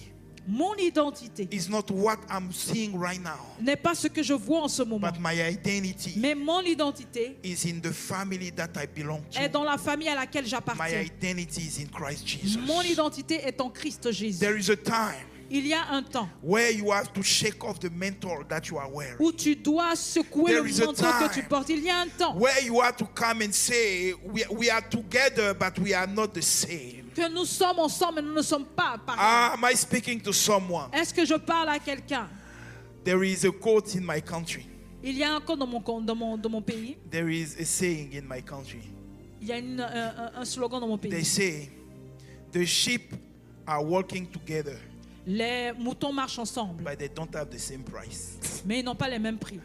Speaker 2: Mon identité
Speaker 1: is not what I'm seeing right now,
Speaker 2: n'est pas ce que je vois en ce moment,
Speaker 1: but my identity
Speaker 2: mais mon identité
Speaker 1: is in the family that I belong
Speaker 2: est
Speaker 1: to.
Speaker 2: dans la famille à laquelle
Speaker 1: My
Speaker 2: j'appartiens.
Speaker 1: identity is in Christ Jesus.
Speaker 2: Mon identité est en Christ Jésus.
Speaker 1: There is a time
Speaker 2: Il y a un temps
Speaker 1: where you have to shake off the mantle that you are wearing.
Speaker 2: où tu dois secouer
Speaker 1: There
Speaker 2: le
Speaker 1: is a
Speaker 2: manteau
Speaker 1: time
Speaker 2: que tu portes. Il y a un temps
Speaker 1: Where you have to come and say, we are together, but we are not the same.
Speaker 2: que nous sommes ensemble, mais nous ne sommes pas pareils.
Speaker 1: Am I speaking to someone?
Speaker 2: Est-ce que je parle à quelqu'un?
Speaker 1: There is a quote in my country.
Speaker 2: Il y a un code dans mon pays.
Speaker 1: There is a saying in my country.
Speaker 2: Il y a un slogan dans mon
Speaker 1: They
Speaker 2: pays.
Speaker 1: say, the sheep are working together,
Speaker 2: Les moutons marchent ensemble,
Speaker 1: but they don't have the same price.
Speaker 2: mais ils n'ont pas les mêmes prix.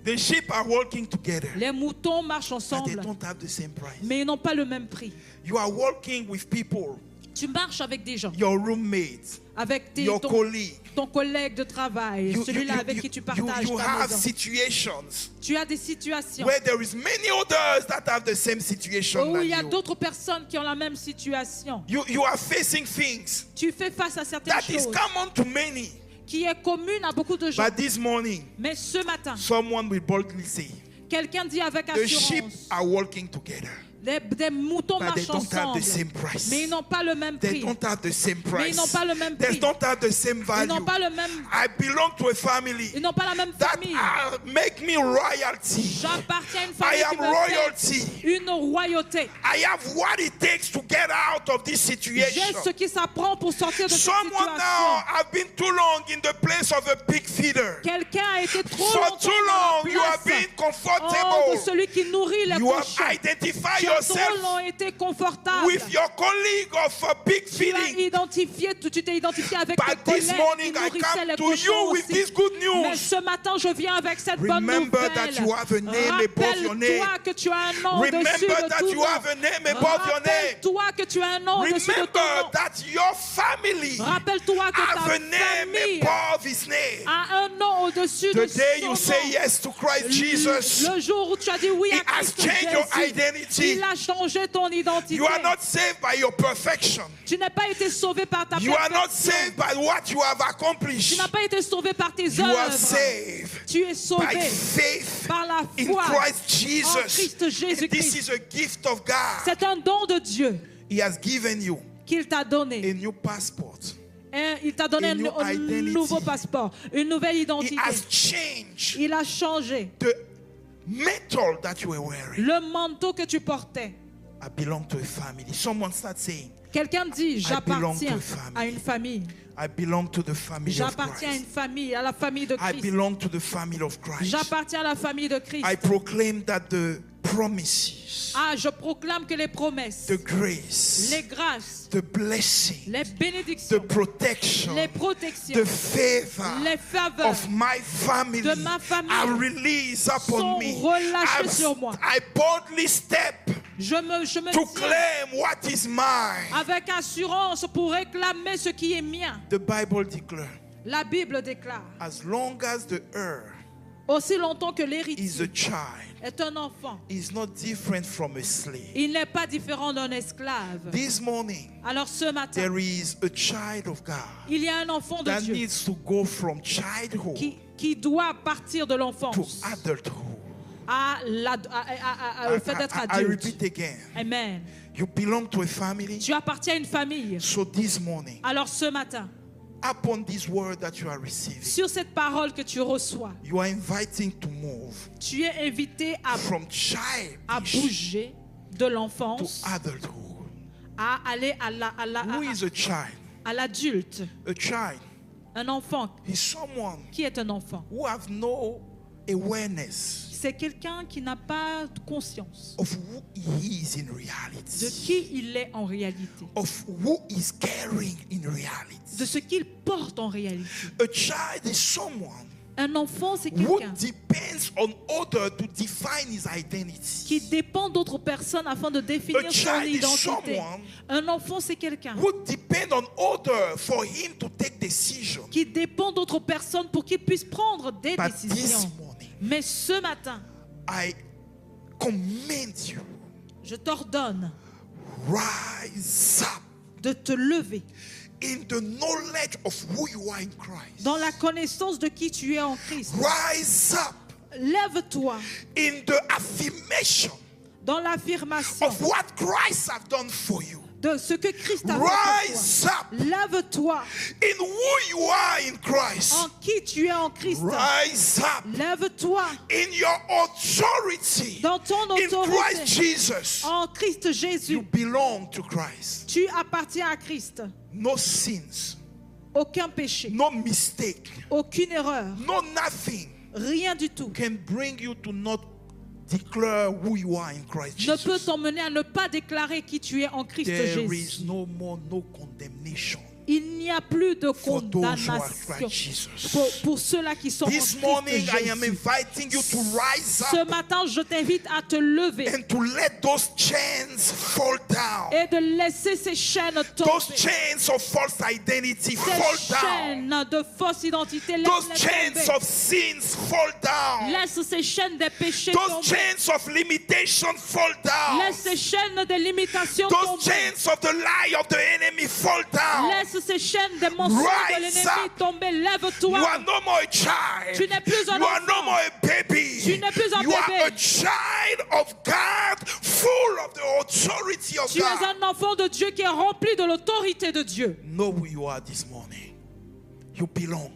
Speaker 1: The sheep are working together,
Speaker 2: Les moutons marchent
Speaker 1: but they
Speaker 2: ensemble,
Speaker 1: don't have the same price.
Speaker 2: mais ils n'ont pas le même prix.
Speaker 1: You are working with people,
Speaker 2: Tu marches avec des gens,
Speaker 1: your roommates,
Speaker 2: avec
Speaker 1: your colleagues.
Speaker 2: ton collègue de travail, celui-là avec qui tu partages
Speaker 1: you
Speaker 2: ta
Speaker 1: have
Speaker 2: maison.
Speaker 1: situations
Speaker 2: Tu as des situations
Speaker 1: where there is many others that have the same situation
Speaker 2: où
Speaker 1: than
Speaker 2: il y a
Speaker 1: you.
Speaker 2: d'autres personnes qui ont la même situation.
Speaker 1: You are facing things
Speaker 2: Tu fais face à certaines
Speaker 1: that is
Speaker 2: choses
Speaker 1: common to many.
Speaker 2: qui est commune à beaucoup de gens.
Speaker 1: But this morning,
Speaker 2: Mais ce matin,
Speaker 1: someone will boldly say,
Speaker 2: quelqu'un dit avec
Speaker 1: the sheep
Speaker 2: assurance,
Speaker 1: are working together,
Speaker 2: des moutons
Speaker 1: but they
Speaker 2: marchent
Speaker 1: don't have
Speaker 2: ensemble,
Speaker 1: the same price.
Speaker 2: mais ils n'ont pas le même
Speaker 1: They
Speaker 2: prix.
Speaker 1: don't have the same
Speaker 2: Mais ils
Speaker 1: price.
Speaker 2: n'ont pas le même
Speaker 1: They
Speaker 2: prix.
Speaker 1: don't have the same
Speaker 2: Ils
Speaker 1: value.
Speaker 2: n'ont pas le même,
Speaker 1: I belong to a family
Speaker 2: ils n'ont pas la même
Speaker 1: that
Speaker 2: famille.
Speaker 1: make me royalty.
Speaker 2: J'appartiens à une
Speaker 1: I
Speaker 2: famille qui
Speaker 1: am
Speaker 2: me fait
Speaker 1: royalty.
Speaker 2: une royauté.
Speaker 1: I have what it takes to get out of this
Speaker 2: J'ai
Speaker 1: situation.
Speaker 2: ce qui s'apprend pour sortir de cette
Speaker 1: Someone now
Speaker 2: situation.
Speaker 1: have been too long in the place of a pig feeder.
Speaker 2: Quelqu'un a été trop
Speaker 1: For
Speaker 2: longtemps
Speaker 1: too
Speaker 2: dans
Speaker 1: long,
Speaker 2: la
Speaker 1: you have
Speaker 2: place,
Speaker 1: been comfortable.
Speaker 2: de celui qui nourrit les
Speaker 1: You have
Speaker 2: cochons.
Speaker 1: identified
Speaker 2: Tu as trop
Speaker 1: yourself
Speaker 2: longtemps été confortable.
Speaker 1: with your colleague of a pig
Speaker 2: Tu
Speaker 1: feeding.
Speaker 2: t'es identifié avec
Speaker 1: But
Speaker 2: tes
Speaker 1: this
Speaker 2: collègues
Speaker 1: morning
Speaker 2: qui
Speaker 1: I
Speaker 2: nourrissaient
Speaker 1: come
Speaker 2: les
Speaker 1: to
Speaker 2: cochons
Speaker 1: you with
Speaker 2: aussi.
Speaker 1: this good
Speaker 2: Mais
Speaker 1: news.
Speaker 2: ce matin, je viens avec cette bonne
Speaker 1: Remember
Speaker 2: nouvelle.
Speaker 1: that you have a name above your name.
Speaker 2: Rappelle-toi que tu as un nom au-dessus
Speaker 1: Remember
Speaker 2: de
Speaker 1: that
Speaker 2: tout
Speaker 1: you
Speaker 2: nom.
Speaker 1: have a name above your name.
Speaker 2: Rappelle-toi que tu as un nom au-dessus de ton
Speaker 1: Remember
Speaker 2: nom.
Speaker 1: that your family
Speaker 2: Rappelle-toi que
Speaker 1: have
Speaker 2: ta
Speaker 1: a name
Speaker 2: famille
Speaker 1: above his name.
Speaker 2: a un nom au-dessus de
Speaker 1: The day
Speaker 2: son
Speaker 1: you say
Speaker 2: nom.
Speaker 1: yes to Christ Jesus,
Speaker 2: Le jour où tu as dit oui
Speaker 1: He
Speaker 2: à
Speaker 1: has
Speaker 2: Christ
Speaker 1: changed your
Speaker 2: Jésus,
Speaker 1: identity.
Speaker 2: il a changé ton identité.
Speaker 1: You are not saved by your perfection.
Speaker 2: Tu n'as pas été sauvé par ta
Speaker 1: You are not
Speaker 2: perfection.
Speaker 1: saved by what you have
Speaker 2: Tu
Speaker 1: accomplished.
Speaker 2: n'as pas été sauvé par tes
Speaker 1: You are
Speaker 2: œuvres.
Speaker 1: saved
Speaker 2: Tu es
Speaker 1: by
Speaker 2: sauvé
Speaker 1: faith
Speaker 2: par la
Speaker 1: in
Speaker 2: foi
Speaker 1: Christ
Speaker 2: en
Speaker 1: Jesus.
Speaker 2: Christ
Speaker 1: This
Speaker 2: Jésus-Christ.
Speaker 1: is a gift of God.
Speaker 2: C'est un don de Dieu
Speaker 1: He has given you
Speaker 2: qu'il t'a donné.
Speaker 1: a new passport.
Speaker 2: Il t'a donné
Speaker 1: A
Speaker 2: un
Speaker 1: new identity.
Speaker 2: nouveau passeport, une nouvelle
Speaker 1: He
Speaker 2: identité.
Speaker 1: has changed
Speaker 2: Il a changé
Speaker 1: the mantle that you were wearing.
Speaker 2: le manteau que tu portais.
Speaker 1: I belong to a family. Someone start saying,
Speaker 2: Quelqu'un dit,
Speaker 1: belong to
Speaker 2: j'appartiens
Speaker 1: a family.
Speaker 2: à une famille.
Speaker 1: I belong to the family of
Speaker 2: J'appartiens à une
Speaker 1: Christ.
Speaker 2: famille, à la famille de
Speaker 1: I
Speaker 2: Christ.
Speaker 1: belong to the family of Christ.
Speaker 2: J'appartiens à la famille de Christ.
Speaker 1: I proclaim that the promises,
Speaker 2: Ah, je proclame que les promesses,
Speaker 1: the grace,
Speaker 2: les grâces,
Speaker 1: the blessing,
Speaker 2: les
Speaker 1: the
Speaker 2: bénédictions,
Speaker 1: protection,
Speaker 2: les protections,
Speaker 1: the favor
Speaker 2: les faveurs
Speaker 1: of my family
Speaker 2: de ma famille
Speaker 1: are released upon
Speaker 2: sont
Speaker 1: me.
Speaker 2: relâchées sur moi.
Speaker 1: I boldly step
Speaker 2: Je me
Speaker 1: to
Speaker 2: tiens
Speaker 1: claim what is mine.
Speaker 2: avec assurance pour réclamer ce qui est mien.
Speaker 1: The Bible declares,
Speaker 2: La Bible déclare,
Speaker 1: as long as the heir
Speaker 2: aussi longtemps que
Speaker 1: is
Speaker 2: l'héritier
Speaker 1: a child,
Speaker 2: est un enfant,
Speaker 1: is not different from a slave.
Speaker 2: il n'est pas différent d'un esclave.
Speaker 1: This morning,
Speaker 2: Alors ce matin,
Speaker 1: there is a child of God
Speaker 2: il y a un enfant de
Speaker 1: that
Speaker 2: Dieu
Speaker 1: needs to go from childhood
Speaker 2: qui doit partir de
Speaker 1: to
Speaker 2: l'enfance
Speaker 1: adulthood.
Speaker 2: au fait d'être
Speaker 1: I
Speaker 2: adulte.
Speaker 1: repeat again.
Speaker 2: Amen.
Speaker 1: You belong to a family.
Speaker 2: Tu appartiens à une famille.
Speaker 1: So this morning,
Speaker 2: Alors ce matin,
Speaker 1: upon this word that you are receiving,
Speaker 2: sur cette parole que tu reçois,
Speaker 1: you are inviting to move
Speaker 2: tu es invité
Speaker 1: from
Speaker 2: à
Speaker 1: childish
Speaker 2: bouger de
Speaker 1: to
Speaker 2: l'enfance,
Speaker 1: adulthood.
Speaker 2: à aller
Speaker 1: Who is a child?
Speaker 2: à l'adulte.
Speaker 1: A child
Speaker 2: Un enfant,
Speaker 1: is someone
Speaker 2: qui est un enfant?
Speaker 1: who have no awareness
Speaker 2: C'est quelqu'un qui n'a pas de conscience
Speaker 1: of who he is in
Speaker 2: de
Speaker 1: reality,
Speaker 2: qui il est en réalité,
Speaker 1: of who is carrying in
Speaker 2: de
Speaker 1: reality.
Speaker 2: ce qu'il porte en réalité.
Speaker 1: A child is someone
Speaker 2: Un enfant, c'est
Speaker 1: who
Speaker 2: quelqu'un
Speaker 1: depends on other to define his
Speaker 2: qui
Speaker 1: identity.
Speaker 2: dépend d'autres personnes afin de
Speaker 1: A
Speaker 2: définir son
Speaker 1: child is
Speaker 2: identité.
Speaker 1: someone
Speaker 2: Un enfant, c'est quelqu'un
Speaker 1: who depend on other for him to take decision.
Speaker 2: qui dépend d'autres personnes pour qu'il puisse prendre des
Speaker 1: But this
Speaker 2: décisions.
Speaker 1: morning,
Speaker 2: Mais ce matin,
Speaker 1: I commend you
Speaker 2: Je t'ordonne
Speaker 1: rise up
Speaker 2: de te lever
Speaker 1: in the knowledge of who you are in Christ.
Speaker 2: dans la connaissance de qui tu es en Christ.
Speaker 1: Rise up
Speaker 2: Lève-toi
Speaker 1: in the affirmation
Speaker 2: dans l'affirmation
Speaker 1: of what Christ has done for you.
Speaker 2: de ce que Christ a fait pour
Speaker 1: Rise
Speaker 2: toi.
Speaker 1: up
Speaker 2: Lève-toi
Speaker 1: in who you are in Christ.
Speaker 2: en qui tu es en Christ.
Speaker 1: Rise up
Speaker 2: Lève-toi
Speaker 1: in your authority
Speaker 2: dans ton
Speaker 1: in Christ
Speaker 2: autorité
Speaker 1: Jesus.
Speaker 2: en Christ
Speaker 1: You
Speaker 2: Jésus.
Speaker 1: belong to Christ.
Speaker 2: Tu appartiens à Christ.
Speaker 1: No sins,
Speaker 2: Aucun péché,
Speaker 1: no mistake,
Speaker 2: aucune erreur,
Speaker 1: no nothing
Speaker 2: rien du tout
Speaker 1: can bring you to not declare who you are in Christ
Speaker 2: ne peut
Speaker 1: Jesus.
Speaker 2: t'emmener à ne pas déclarer qui tu es en Christ
Speaker 1: There is
Speaker 2: Jésus.
Speaker 1: no more no condemnation
Speaker 2: Il n'y a plus de
Speaker 1: for those who are
Speaker 2: condamnation
Speaker 1: Christ Jesus.
Speaker 2: pour ceux-là qui sont en
Speaker 1: This
Speaker 2: Christ
Speaker 1: morning I am
Speaker 2: Jésus.
Speaker 1: inviting you to rise
Speaker 2: Ce
Speaker 1: up
Speaker 2: matin, je t'invite à te lever
Speaker 1: and to let those chains fall down.
Speaker 2: et de laisser ces chaînes
Speaker 1: Those
Speaker 2: tomber.
Speaker 1: chains of false identity
Speaker 2: Ces
Speaker 1: fall down.
Speaker 2: chaînes de fausse identité,
Speaker 1: Those
Speaker 2: laisse-les
Speaker 1: chains
Speaker 2: tomber.
Speaker 1: of sins fall down.
Speaker 2: Laisse ces chaînes des péchés
Speaker 1: Those
Speaker 2: tomber.
Speaker 1: chains of limitation fall down.
Speaker 2: Laisse ces chaînes de limitation
Speaker 1: Those
Speaker 2: tomber.
Speaker 1: chains of the lie of the enemy fall down.
Speaker 2: Laisse ces chaînes des mensonges de
Speaker 1: Rise
Speaker 2: l'ennemi
Speaker 1: up.
Speaker 2: tomber.
Speaker 1: You
Speaker 2: Lève-toi.
Speaker 1: are no more a child.
Speaker 2: Tu n'es plus un
Speaker 1: You are no
Speaker 2: enfant.
Speaker 1: more a baby.
Speaker 2: Tu n'es plus un
Speaker 1: You are
Speaker 2: bébé.
Speaker 1: a child of God, full of the authority of
Speaker 2: Tu es
Speaker 1: God.
Speaker 2: un enfant de Dieu qui est rempli de l'autorité de Dieu.
Speaker 1: Know who you are this morning. You belong.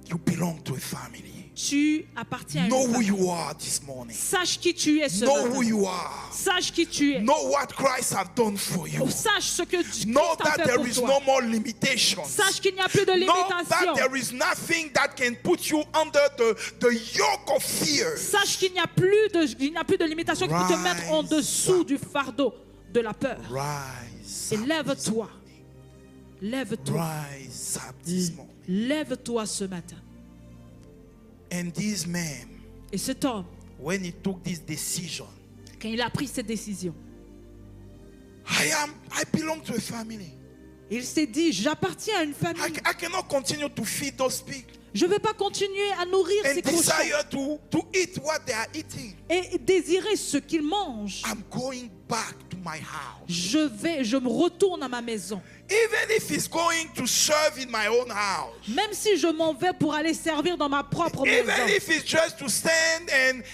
Speaker 1: You belong to a family.
Speaker 2: Tu appartiens à
Speaker 1: Know
Speaker 2: une
Speaker 1: who
Speaker 2: famille.
Speaker 1: you are this morning.
Speaker 2: Sache qui tu es ce
Speaker 1: Know who
Speaker 2: matin.
Speaker 1: you are.
Speaker 2: Sache qui tu es.
Speaker 1: Know what Christ has done for you.
Speaker 2: Sache ce que Christ
Speaker 1: Know
Speaker 2: a
Speaker 1: that
Speaker 2: fait
Speaker 1: there
Speaker 2: pour
Speaker 1: is
Speaker 2: toi.
Speaker 1: no more limitations.
Speaker 2: Sache qu'il n'y a plus de
Speaker 1: Know that
Speaker 2: limitation.
Speaker 1: there is nothing that can put you under the yoke of fear.
Speaker 2: Sache qu'il n'y a plus de limitation qui peut te mettre en
Speaker 1: Rise
Speaker 2: dessous
Speaker 1: up.
Speaker 2: du fardeau de la peur.
Speaker 1: Rise
Speaker 2: Et
Speaker 1: up.
Speaker 2: lève-toi. Lève-toi.
Speaker 1: Rise up this morning.
Speaker 2: Lève-toi ce matin.
Speaker 1: And this man,
Speaker 2: Et cet homme,
Speaker 1: when he took this decision,
Speaker 2: quand il a pris cette décision,
Speaker 1: I belong to a family.
Speaker 2: il s'est dit, j'appartiens à une
Speaker 1: I
Speaker 2: famille.
Speaker 1: cannot continue to feed those pigs
Speaker 2: Je ne vais pas continuer à nourrir
Speaker 1: and
Speaker 2: ces cochons
Speaker 1: desire to eat what they are eating.
Speaker 2: et désirer ce qu'ils mangent.
Speaker 1: I'm going back to my house.
Speaker 2: Je me retourne à ma maison.
Speaker 1: Even if it's going to serve in my own house.
Speaker 2: Même si je m'en vais pour aller servir dans ma propre
Speaker 1: Even
Speaker 2: maison.
Speaker 1: if it's just to stand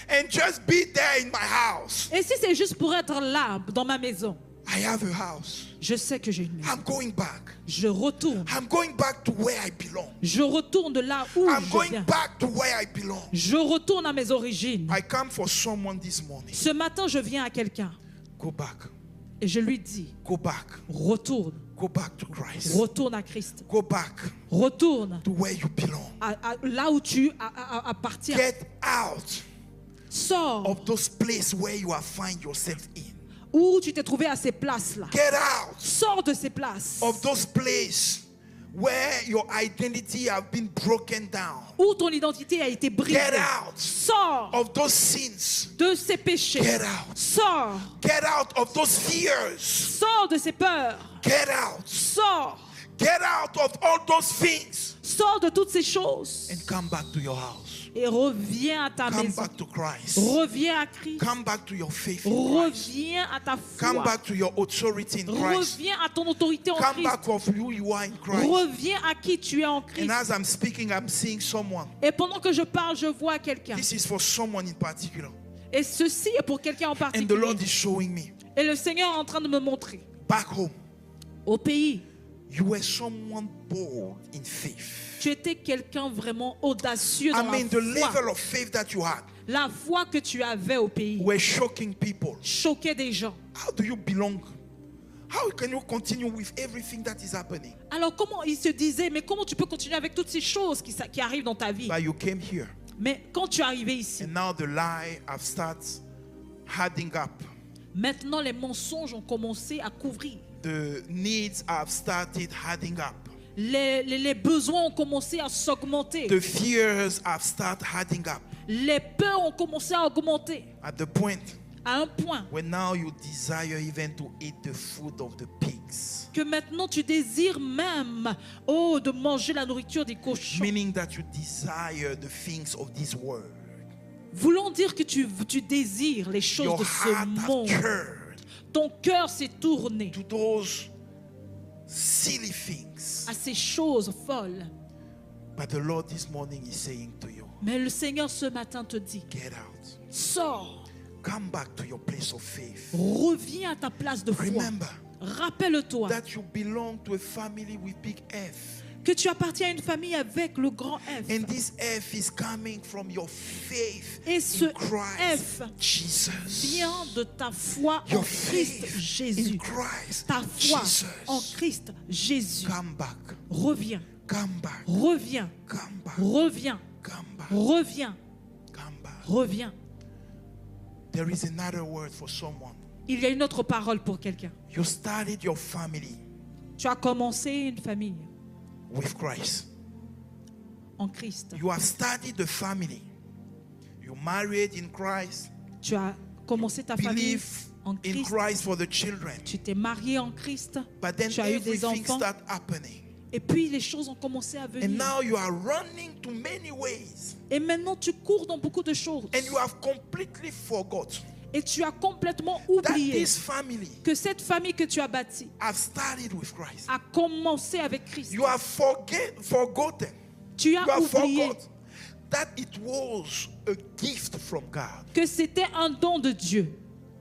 Speaker 1: and just be there in my house.
Speaker 2: Et si c'est juste pour être là, dans ma maison,
Speaker 1: I have a house.
Speaker 2: je sais que j'ai une maison.
Speaker 1: I'm going back.
Speaker 2: Je retourne.
Speaker 1: I'm going back to where I belong.
Speaker 2: Je retourne de là où
Speaker 1: I'm
Speaker 2: je
Speaker 1: going
Speaker 2: viens.
Speaker 1: back to where I belong.
Speaker 2: Je retourne à mes origines.
Speaker 1: I come for someone this morning.
Speaker 2: Ce matin, je viens à quelqu'un
Speaker 1: Go back.
Speaker 2: et je lui dis,
Speaker 1: Go back.
Speaker 2: retourne.
Speaker 1: Go back to Christ.
Speaker 2: Retourne à Christ.
Speaker 1: Go back
Speaker 2: Retourne
Speaker 1: to where you belong.
Speaker 2: là où tu appartiens.
Speaker 1: Get out
Speaker 2: Sors
Speaker 1: of those places where you are find yourself in.
Speaker 2: où tu t'es trouvé à ces places-là.
Speaker 1: Get out
Speaker 2: Sors de ces places
Speaker 1: of those places where your identity have been broken down.
Speaker 2: où ton identité a été brisée.
Speaker 1: Get out
Speaker 2: Sors
Speaker 1: of those sins.
Speaker 2: de ces péchés.
Speaker 1: Get out.
Speaker 2: Sors.
Speaker 1: Get out of those fears.
Speaker 2: Sors de ces peurs.
Speaker 1: Get out.
Speaker 2: Sors.
Speaker 1: Get out of all those things
Speaker 2: Sors de toutes ces choses
Speaker 1: and come back to your house.
Speaker 2: et reviens à ta
Speaker 1: Come
Speaker 2: maison.
Speaker 1: back to Christ.
Speaker 2: Reviens à Christ.
Speaker 1: Come back to your faith in Christ.
Speaker 2: Reviens à ta
Speaker 1: Come
Speaker 2: foi.
Speaker 1: back to your authority in Christ.
Speaker 2: Reviens à ton autorité en
Speaker 1: Come
Speaker 2: Christ.
Speaker 1: back of who you are in Christ.
Speaker 2: Reviens à qui tu es en
Speaker 1: And
Speaker 2: Christ.
Speaker 1: as I'm speaking, I'm seeing someone.
Speaker 2: Et pendant que je parle, je vois quelqu'un.
Speaker 1: This is for someone in particular.
Speaker 2: Et ceci est pour quelqu'un en
Speaker 1: And the
Speaker 2: particulier.
Speaker 1: Lord is showing me.
Speaker 2: Et le Seigneur est en train de me montrer.
Speaker 1: Back home,
Speaker 2: Au pays,
Speaker 1: you were someone bold in faith.
Speaker 2: tu étais quelqu'un vraiment audacieux
Speaker 1: I
Speaker 2: dans
Speaker 1: mean, the
Speaker 2: la foi.
Speaker 1: level of faith that you had
Speaker 2: La foi que tu avais au pays
Speaker 1: were shocking people.
Speaker 2: choquait des gens.
Speaker 1: How do you belong? How can you continue with everything that is happening?
Speaker 2: Alors comment il se disait, mais comment tu peux continuer avec toutes ces choses qui arrivent dans ta vie?
Speaker 1: But you came here,
Speaker 2: Mais quand tu es arrivé ici,
Speaker 1: and now the lie have started adding up.
Speaker 2: maintenant les mensonges ont commencé à couvrir.
Speaker 1: The needs have started adding up.
Speaker 2: Les besoins ont commencé à s'augmenter.
Speaker 1: The fears have started adding up.
Speaker 2: Les peurs ont commencé à augmenter.
Speaker 1: At the point
Speaker 2: À un point
Speaker 1: where now you desire even to eat the food of the pigs.
Speaker 2: que maintenant tu désires même de manger la nourriture des cochons.
Speaker 1: Meaning that you desire the things of this world.
Speaker 2: Voulant dire que tu désires les choses
Speaker 1: Your
Speaker 2: de ce
Speaker 1: heart has
Speaker 2: monde.
Speaker 1: turned
Speaker 2: Ton cœur s'est tourné
Speaker 1: to those silly things.
Speaker 2: à ces choses folles.
Speaker 1: But the Lord this morning is saying to you,
Speaker 2: Mais le Seigneur ce matin te dit,
Speaker 1: get out.
Speaker 2: sors,
Speaker 1: Come back to your place of faith.
Speaker 2: reviens à ta place de foi.
Speaker 1: Remember
Speaker 2: Rappelle-toi
Speaker 1: that you belong to a family with big F.
Speaker 2: que tu appartiens à une famille avec le grand F.
Speaker 1: And this F is coming from your faith
Speaker 2: Et ce
Speaker 1: in Christ
Speaker 2: F
Speaker 1: Jesus.
Speaker 2: vient de ta foi en
Speaker 1: Your
Speaker 2: Christ
Speaker 1: faith in
Speaker 2: Jésus.
Speaker 1: Christ
Speaker 2: Ta foi en
Speaker 1: Jesus.
Speaker 2: Christ Jésus.
Speaker 1: Come back.
Speaker 2: Reviens,
Speaker 1: Come back.
Speaker 2: reviens,
Speaker 1: Come back.
Speaker 2: reviens,
Speaker 1: Come back.
Speaker 2: reviens,
Speaker 1: Come back.
Speaker 2: reviens.
Speaker 1: There is another word for someone.
Speaker 2: Il y a une autre parole pour quelqu'un.
Speaker 1: You started your family
Speaker 2: Tu as commencé une famille
Speaker 1: with Christ.
Speaker 2: en Christ.
Speaker 1: You have started the family. You married in Christ.
Speaker 2: Tu as commencé ta famille
Speaker 1: Believe
Speaker 2: en
Speaker 1: in
Speaker 2: Christ.
Speaker 1: Christ for the children.
Speaker 2: Tu t'es marié en Christ.
Speaker 1: But then
Speaker 2: Tu as eu des
Speaker 1: everything
Speaker 2: enfants.
Speaker 1: start happening.
Speaker 2: Et puis les choses ont commencé à
Speaker 1: And
Speaker 2: venir.
Speaker 1: now you are running to many ways.
Speaker 2: Et maintenant tu cours dans beaucoup de choses.
Speaker 1: And you have completely forgot
Speaker 2: Et tu as complètement
Speaker 1: that
Speaker 2: oublié
Speaker 1: this family
Speaker 2: que cette famille que tu as bâtie
Speaker 1: have started with Christ.
Speaker 2: a commencé avec Christ.
Speaker 1: You have forgotten.
Speaker 2: Tu
Speaker 1: You
Speaker 2: as
Speaker 1: have
Speaker 2: oublié
Speaker 1: forgot that it was a gift from God.
Speaker 2: que c'était un don de Dieu.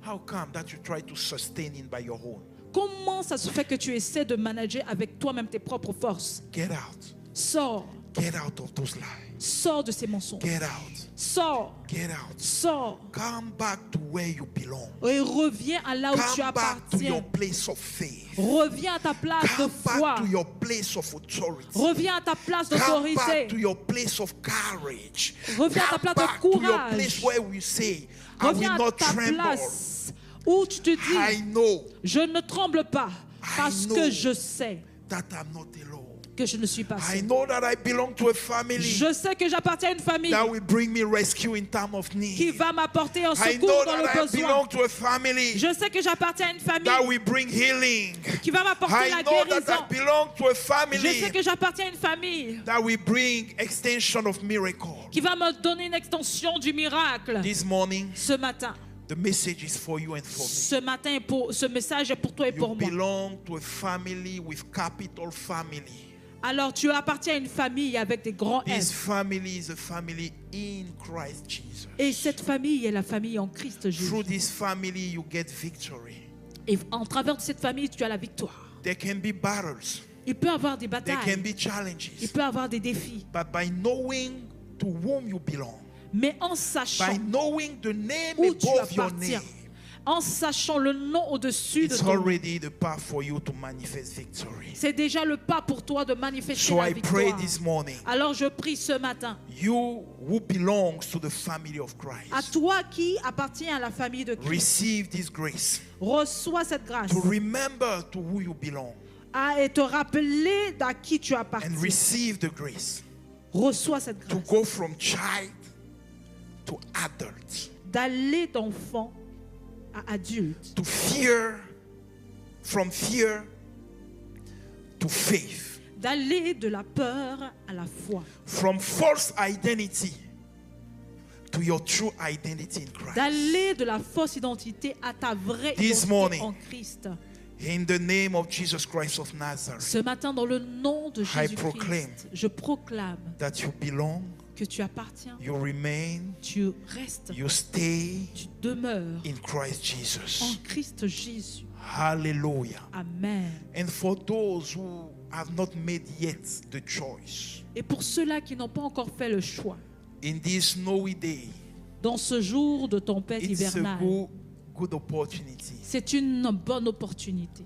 Speaker 1: How come that you try to sustain it by your own?
Speaker 2: Comment ça se fait que tu essaies de manager avec toi-même tes propres forces?
Speaker 1: Get out.
Speaker 2: Sors.
Speaker 1: Get out of those lies.
Speaker 2: Sors de ces mensonges.
Speaker 1: Get out.
Speaker 2: Sors.
Speaker 1: Get out.
Speaker 2: Sors.
Speaker 1: Come back to where you belong.
Speaker 2: Et reviens à là où tu
Speaker 1: Come back to your
Speaker 2: appartiens.
Speaker 1: place of faith.
Speaker 2: Reviens à ta place de
Speaker 1: Come
Speaker 2: foi.
Speaker 1: back to your place of authority.
Speaker 2: Reviens à ta place
Speaker 1: Come back to
Speaker 2: d'autorité.
Speaker 1: your place of courage.
Speaker 2: Reviens à ta
Speaker 1: Come
Speaker 2: place de
Speaker 1: back to your
Speaker 2: courage.
Speaker 1: place where we say, I will
Speaker 2: Reviens à
Speaker 1: not
Speaker 2: ta
Speaker 1: tremble.
Speaker 2: place où tu te
Speaker 1: I
Speaker 2: dis,
Speaker 1: know
Speaker 2: je ne tremble pas parce
Speaker 1: know.
Speaker 2: que je sais
Speaker 1: that I'm not alone.
Speaker 2: que je ne suis pas
Speaker 1: I
Speaker 2: seul.
Speaker 1: know that I belong to a family
Speaker 2: Je sais que j'appartiens à une famille
Speaker 1: that will bring me rescue in time of
Speaker 2: qui
Speaker 1: need.
Speaker 2: va m'apporter un
Speaker 1: I
Speaker 2: secours
Speaker 1: know
Speaker 2: dans le
Speaker 1: that I
Speaker 2: besoin.
Speaker 1: belong to a family
Speaker 2: Je sais que j'appartiens à une famille
Speaker 1: that will bring healing.
Speaker 2: qui va m'apporter
Speaker 1: I
Speaker 2: la
Speaker 1: know that I
Speaker 2: guérison.
Speaker 1: belong to a
Speaker 2: Je sais
Speaker 1: family
Speaker 2: que j'appartiens à une famille
Speaker 1: that will bring extension of miracle.
Speaker 2: qui va me donner une extension du miracle.
Speaker 1: This morning,
Speaker 2: Ce matin,
Speaker 1: the message is for you and for me.
Speaker 2: ce message est pour toi et
Speaker 1: You
Speaker 2: pour moi.
Speaker 1: belong to a family with capital family.
Speaker 2: Alors tu appartiens à une famille avec des grands
Speaker 1: This
Speaker 2: F.
Speaker 1: family is a family in Christ Jesus.
Speaker 2: Et cette famille est la famille en Christ Jésus.
Speaker 1: Through this family, you get victory.
Speaker 2: Et en travers de cette famille, tu as la victoire.
Speaker 1: There can be battles.
Speaker 2: Il peut y avoir des
Speaker 1: There
Speaker 2: batailles.
Speaker 1: can be challenges.
Speaker 2: Il peut y avoir des défis.
Speaker 1: But by knowing to whom you belong,
Speaker 2: Mais en
Speaker 1: by
Speaker 2: sachant
Speaker 1: knowing the name
Speaker 2: où tu
Speaker 1: above your
Speaker 2: appartiens,
Speaker 1: name,
Speaker 2: en sachant le nom au-dessus de
Speaker 1: it's
Speaker 2: ton nom,
Speaker 1: already the path for you to manifest victory.
Speaker 2: c'est déjà le pas pour toi de manifester
Speaker 1: So
Speaker 2: la
Speaker 1: I pray
Speaker 2: victoire.
Speaker 1: this morning,
Speaker 2: Alors je prie ce matin,
Speaker 1: you who belongs to the family of
Speaker 2: à
Speaker 1: Christ,
Speaker 2: toi qui appartiens à la famille de Christ,
Speaker 1: receive this grace
Speaker 2: reçois cette grâce
Speaker 1: to remember to who you belong
Speaker 2: et te rappeler à qui tu
Speaker 1: and
Speaker 2: appartiens.
Speaker 1: receive the grace
Speaker 2: Reçois cette
Speaker 1: to
Speaker 2: grâce
Speaker 1: go from child to adult,
Speaker 2: d'aller d'enfant à adulte,
Speaker 1: to fear, from fear to faith,
Speaker 2: d'aller de la peur à la foi,
Speaker 1: from false identity to your true identity in Christ.
Speaker 2: d'aller de la fausse identité à ta vraie
Speaker 1: This
Speaker 2: identité
Speaker 1: morning,
Speaker 2: en Christ.
Speaker 1: In the name of Jesus Christ of Nazareth,
Speaker 2: Ce matin, dans le nom de
Speaker 1: proclaim
Speaker 2: Jésus-Christ, je proclame
Speaker 1: that you belong,
Speaker 2: que tu appartiens,
Speaker 1: you remain,
Speaker 2: tu restes,
Speaker 1: you stay
Speaker 2: tu demeures
Speaker 1: in Christ
Speaker 2: en
Speaker 1: Jesus.
Speaker 2: Christ Jésus.
Speaker 1: Hallelujah.
Speaker 2: Amen.
Speaker 1: And for those who have not made yet the choice,
Speaker 2: Et pour ceux-là qui n'ont pas encore fait le choix,
Speaker 1: in this snowy day,
Speaker 2: dans ce jour de tempête
Speaker 1: it's a
Speaker 2: hivernale,
Speaker 1: good opportunity
Speaker 2: c'est une bonne opportunité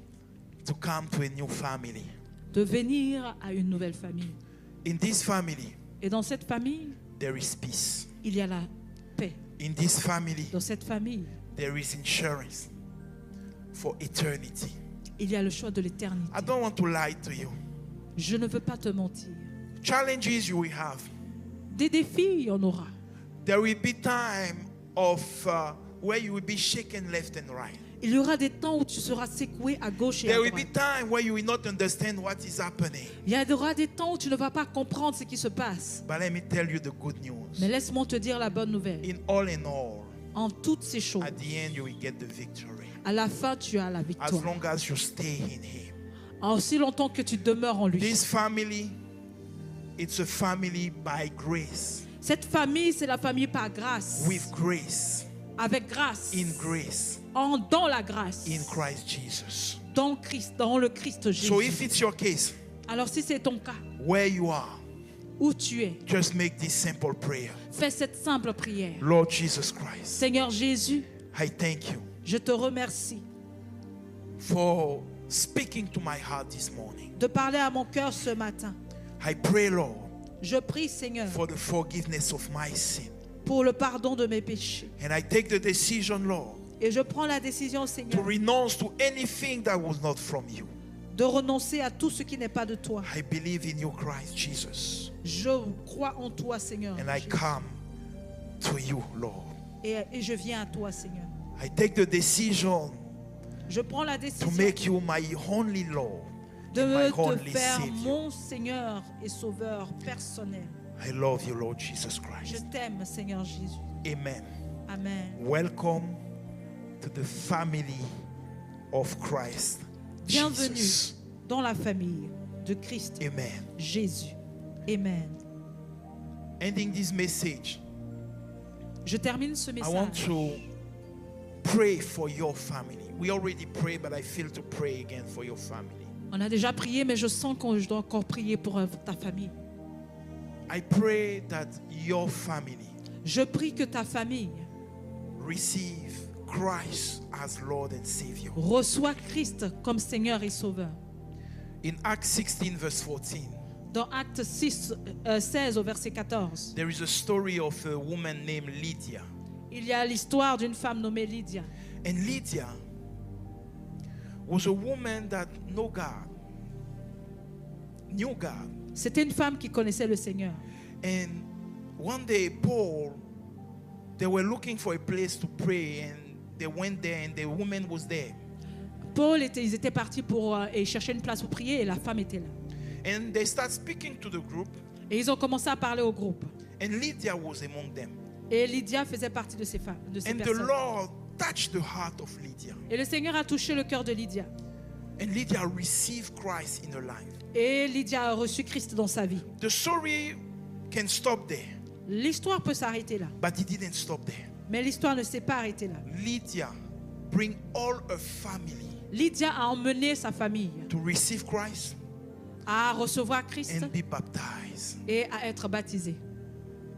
Speaker 1: to come to a new family.
Speaker 2: de venir à une nouvelle famille.
Speaker 1: In this family,
Speaker 2: Et dans cette famille,
Speaker 1: there is peace.
Speaker 2: il y a la paix.
Speaker 1: In this family,
Speaker 2: Dans cette famille,
Speaker 1: there is insurance for eternity.
Speaker 2: il y a le choix de l'éternité.
Speaker 1: I don't want to lie to you.
Speaker 2: Je ne veux pas te mentir.
Speaker 1: Challenges you will have.
Speaker 2: Des défis, il y en aura.
Speaker 1: There will be time of where you will be shaken left and right.
Speaker 2: Il y aura des temps où tu seras secoué à gauche et à
Speaker 1: There will be
Speaker 2: droite.
Speaker 1: time where you will not understand what is happening.
Speaker 2: Il y aura des temps où tu ne vas pas comprendre ce qui se passe.
Speaker 1: But let me tell you the good news.
Speaker 2: Mais laisse-moi te dire la bonne nouvelle.
Speaker 1: In all,
Speaker 2: En toutes ces choses,
Speaker 1: at the end you will get the victory.
Speaker 2: à la fin, tu as la
Speaker 1: As
Speaker 2: victoire.
Speaker 1: long as you stay in Him.
Speaker 2: En aussi longtemps que tu demeures en lui.
Speaker 1: This family, it's a family by grace.
Speaker 2: Cette famille, c'est la famille par grâce.
Speaker 1: With grace.
Speaker 2: Avec grâce.
Speaker 1: In grace.
Speaker 2: Dans la grâce.
Speaker 1: In Christ Jesus.
Speaker 2: Dans Christ, dans le Christ Jésus.
Speaker 1: So if it's your case,
Speaker 2: Alors si c'est ton cas,
Speaker 1: where you are,
Speaker 2: où tu es,
Speaker 1: just make this simple prayer.
Speaker 2: fais cette simple prière.
Speaker 1: Lord Jesus Christ,
Speaker 2: Seigneur Jésus,
Speaker 1: I thank you
Speaker 2: je te remercie
Speaker 1: for speaking to my heart this morning.
Speaker 2: de parler à mon cœur ce matin.
Speaker 1: I pray, Lord,
Speaker 2: Je prie, Seigneur,
Speaker 1: for the forgiveness of my sin.
Speaker 2: pour le pardon de mes péchés.
Speaker 1: And I take the decision, Lord,
Speaker 2: Et je prends la décision,
Speaker 1: to
Speaker 2: Seigneur,
Speaker 1: renounce to anything that was not from you.
Speaker 2: de renoncer à tout ce qui n'est pas de toi.
Speaker 1: I believe in you, Christ Jesus.
Speaker 2: Je crois en toi, Seigneur.
Speaker 1: And I
Speaker 2: Jésus.
Speaker 1: come to you, Lord.
Speaker 2: Et je viens à toi, Seigneur.
Speaker 1: I take the decision
Speaker 2: Je prends la
Speaker 1: to
Speaker 2: décision
Speaker 1: make you my only Lord
Speaker 2: de
Speaker 1: and my
Speaker 2: te
Speaker 1: only
Speaker 2: faire
Speaker 1: Savior.
Speaker 2: mon Seigneur et Sauveur personnel.
Speaker 1: I love you, Lord Jesus
Speaker 2: Je
Speaker 1: Christ.
Speaker 2: t'aime, Seigneur Jésus.
Speaker 1: Amen.
Speaker 2: Amen.
Speaker 1: Welcome to the family of Christ
Speaker 2: Bienvenue
Speaker 1: Jesus.
Speaker 2: dans la famille de Christ
Speaker 1: Amen.
Speaker 2: Jésus. Amen.
Speaker 1: Ending this message,
Speaker 2: Je termine ce
Speaker 1: I want
Speaker 2: message.
Speaker 1: to pray for your family. We already prayed, but I feel to pray again for your family.
Speaker 2: On a déjà prié, mais je sens que je dois encore prier pour ta famille.
Speaker 1: I pray that your family
Speaker 2: Je prie que ta famille
Speaker 1: receive Christ as Lord and Savior.
Speaker 2: reçoit Christ comme Seigneur et Sauveur.
Speaker 1: In Acts 16, verse 14,
Speaker 2: Dans Acte 16 au verset 14,
Speaker 1: there is a story of a woman named Lydia.
Speaker 2: il y a l'histoire d'une femme nommée Lydia.
Speaker 1: And Lydia was a woman that knew God.
Speaker 2: C'était une femme qui connaissait le Seigneur.
Speaker 1: And one day, Paul, they were looking for a place to pray, and they went there, and the woman was there.
Speaker 2: Ils étaient partis pour chercher une place pour prier et la femme était là.
Speaker 1: And they start speaking to the group,
Speaker 2: Et ils ont commencé à parler au groupe.
Speaker 1: and Lydia was among them.
Speaker 2: Et Lydia faisait partie de ces femmes, de ces
Speaker 1: And the
Speaker 2: personnes.
Speaker 1: Lord touched the heart of Lydia.
Speaker 2: Et le Seigneur a touché le cœur de Lydia.
Speaker 1: And Lydia received Christ in her life.
Speaker 2: Et Lydia a reçu Christ dans sa vie.
Speaker 1: The story can stop there,
Speaker 2: L'histoire peut s'arrêter là.
Speaker 1: but it didn't stop there.
Speaker 2: Mais l'histoire ne s'est pas arrêtée là.
Speaker 1: Lydia bring all her family
Speaker 2: Lydia a emmené sa famille
Speaker 1: to receive Christ
Speaker 2: à recevoir Christ
Speaker 1: and be baptized.
Speaker 2: et à être baptisée.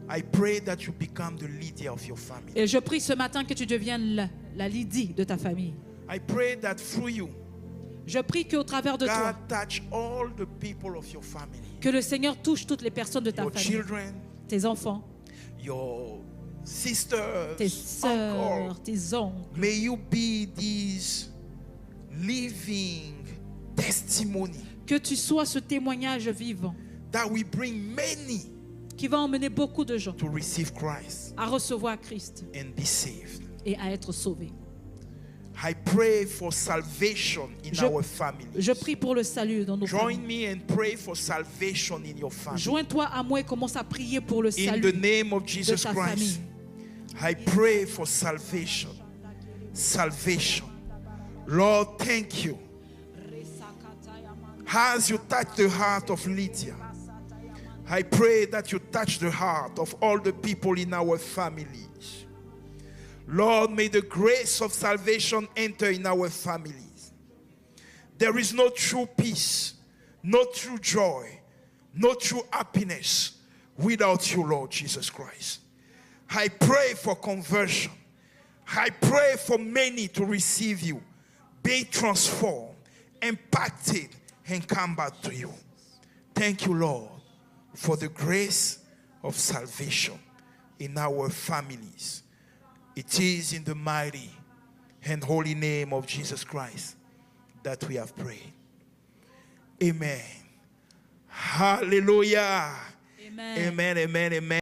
Speaker 1: I pray that you become the Lydia of your family.
Speaker 2: Et je prie ce matin que tu deviennes la Lydie de ta famille.
Speaker 1: I pray that through you,
Speaker 2: Je prie qu'au travers de toi,
Speaker 1: God touch all the people of your family,
Speaker 2: que le Seigneur touche toutes les personnes de ta
Speaker 1: your
Speaker 2: famille,
Speaker 1: children,
Speaker 2: tes enfants,
Speaker 1: your sisters,
Speaker 2: tes
Speaker 1: uncles.
Speaker 2: sœurs, tes oncles.
Speaker 1: May you be this living testimony
Speaker 2: Que tu sois ce témoignage vivant
Speaker 1: that will bring many
Speaker 2: qui va emmener beaucoup de gens
Speaker 1: to receive Christ
Speaker 2: à recevoir Christ
Speaker 1: and be saved.
Speaker 2: et à être sauvés.
Speaker 1: I pray for salvation in
Speaker 2: Je-
Speaker 1: our family.
Speaker 2: Je prie pour le salut dans nos
Speaker 1: Join
Speaker 2: familles.
Speaker 1: me and pray for salvation in your family.
Speaker 2: Joins-toi à moi et commence à prier pour le
Speaker 1: In
Speaker 2: salut
Speaker 1: the name of
Speaker 2: de
Speaker 1: Jesus
Speaker 2: ta
Speaker 1: Christ,
Speaker 2: famille.
Speaker 1: I pray for salvation. Salvation. Lord, thank you. As you touch the heart of Lydia, I pray that you touch the heart of all the people in our families. Lord, may the grace of salvation enter in our families. There is no true peace, no true joy, no true happiness without you, Lord Jesus Christ. I pray for conversion. I pray for many to receive you, be transformed, impacted, and come back to you. Thank you, Lord, for the grace of salvation in our families. It is in the mighty and holy name of Jesus Christ that we have prayed. Amen. Hallelujah.
Speaker 2: Amen.
Speaker 1: Amen, amen, amen.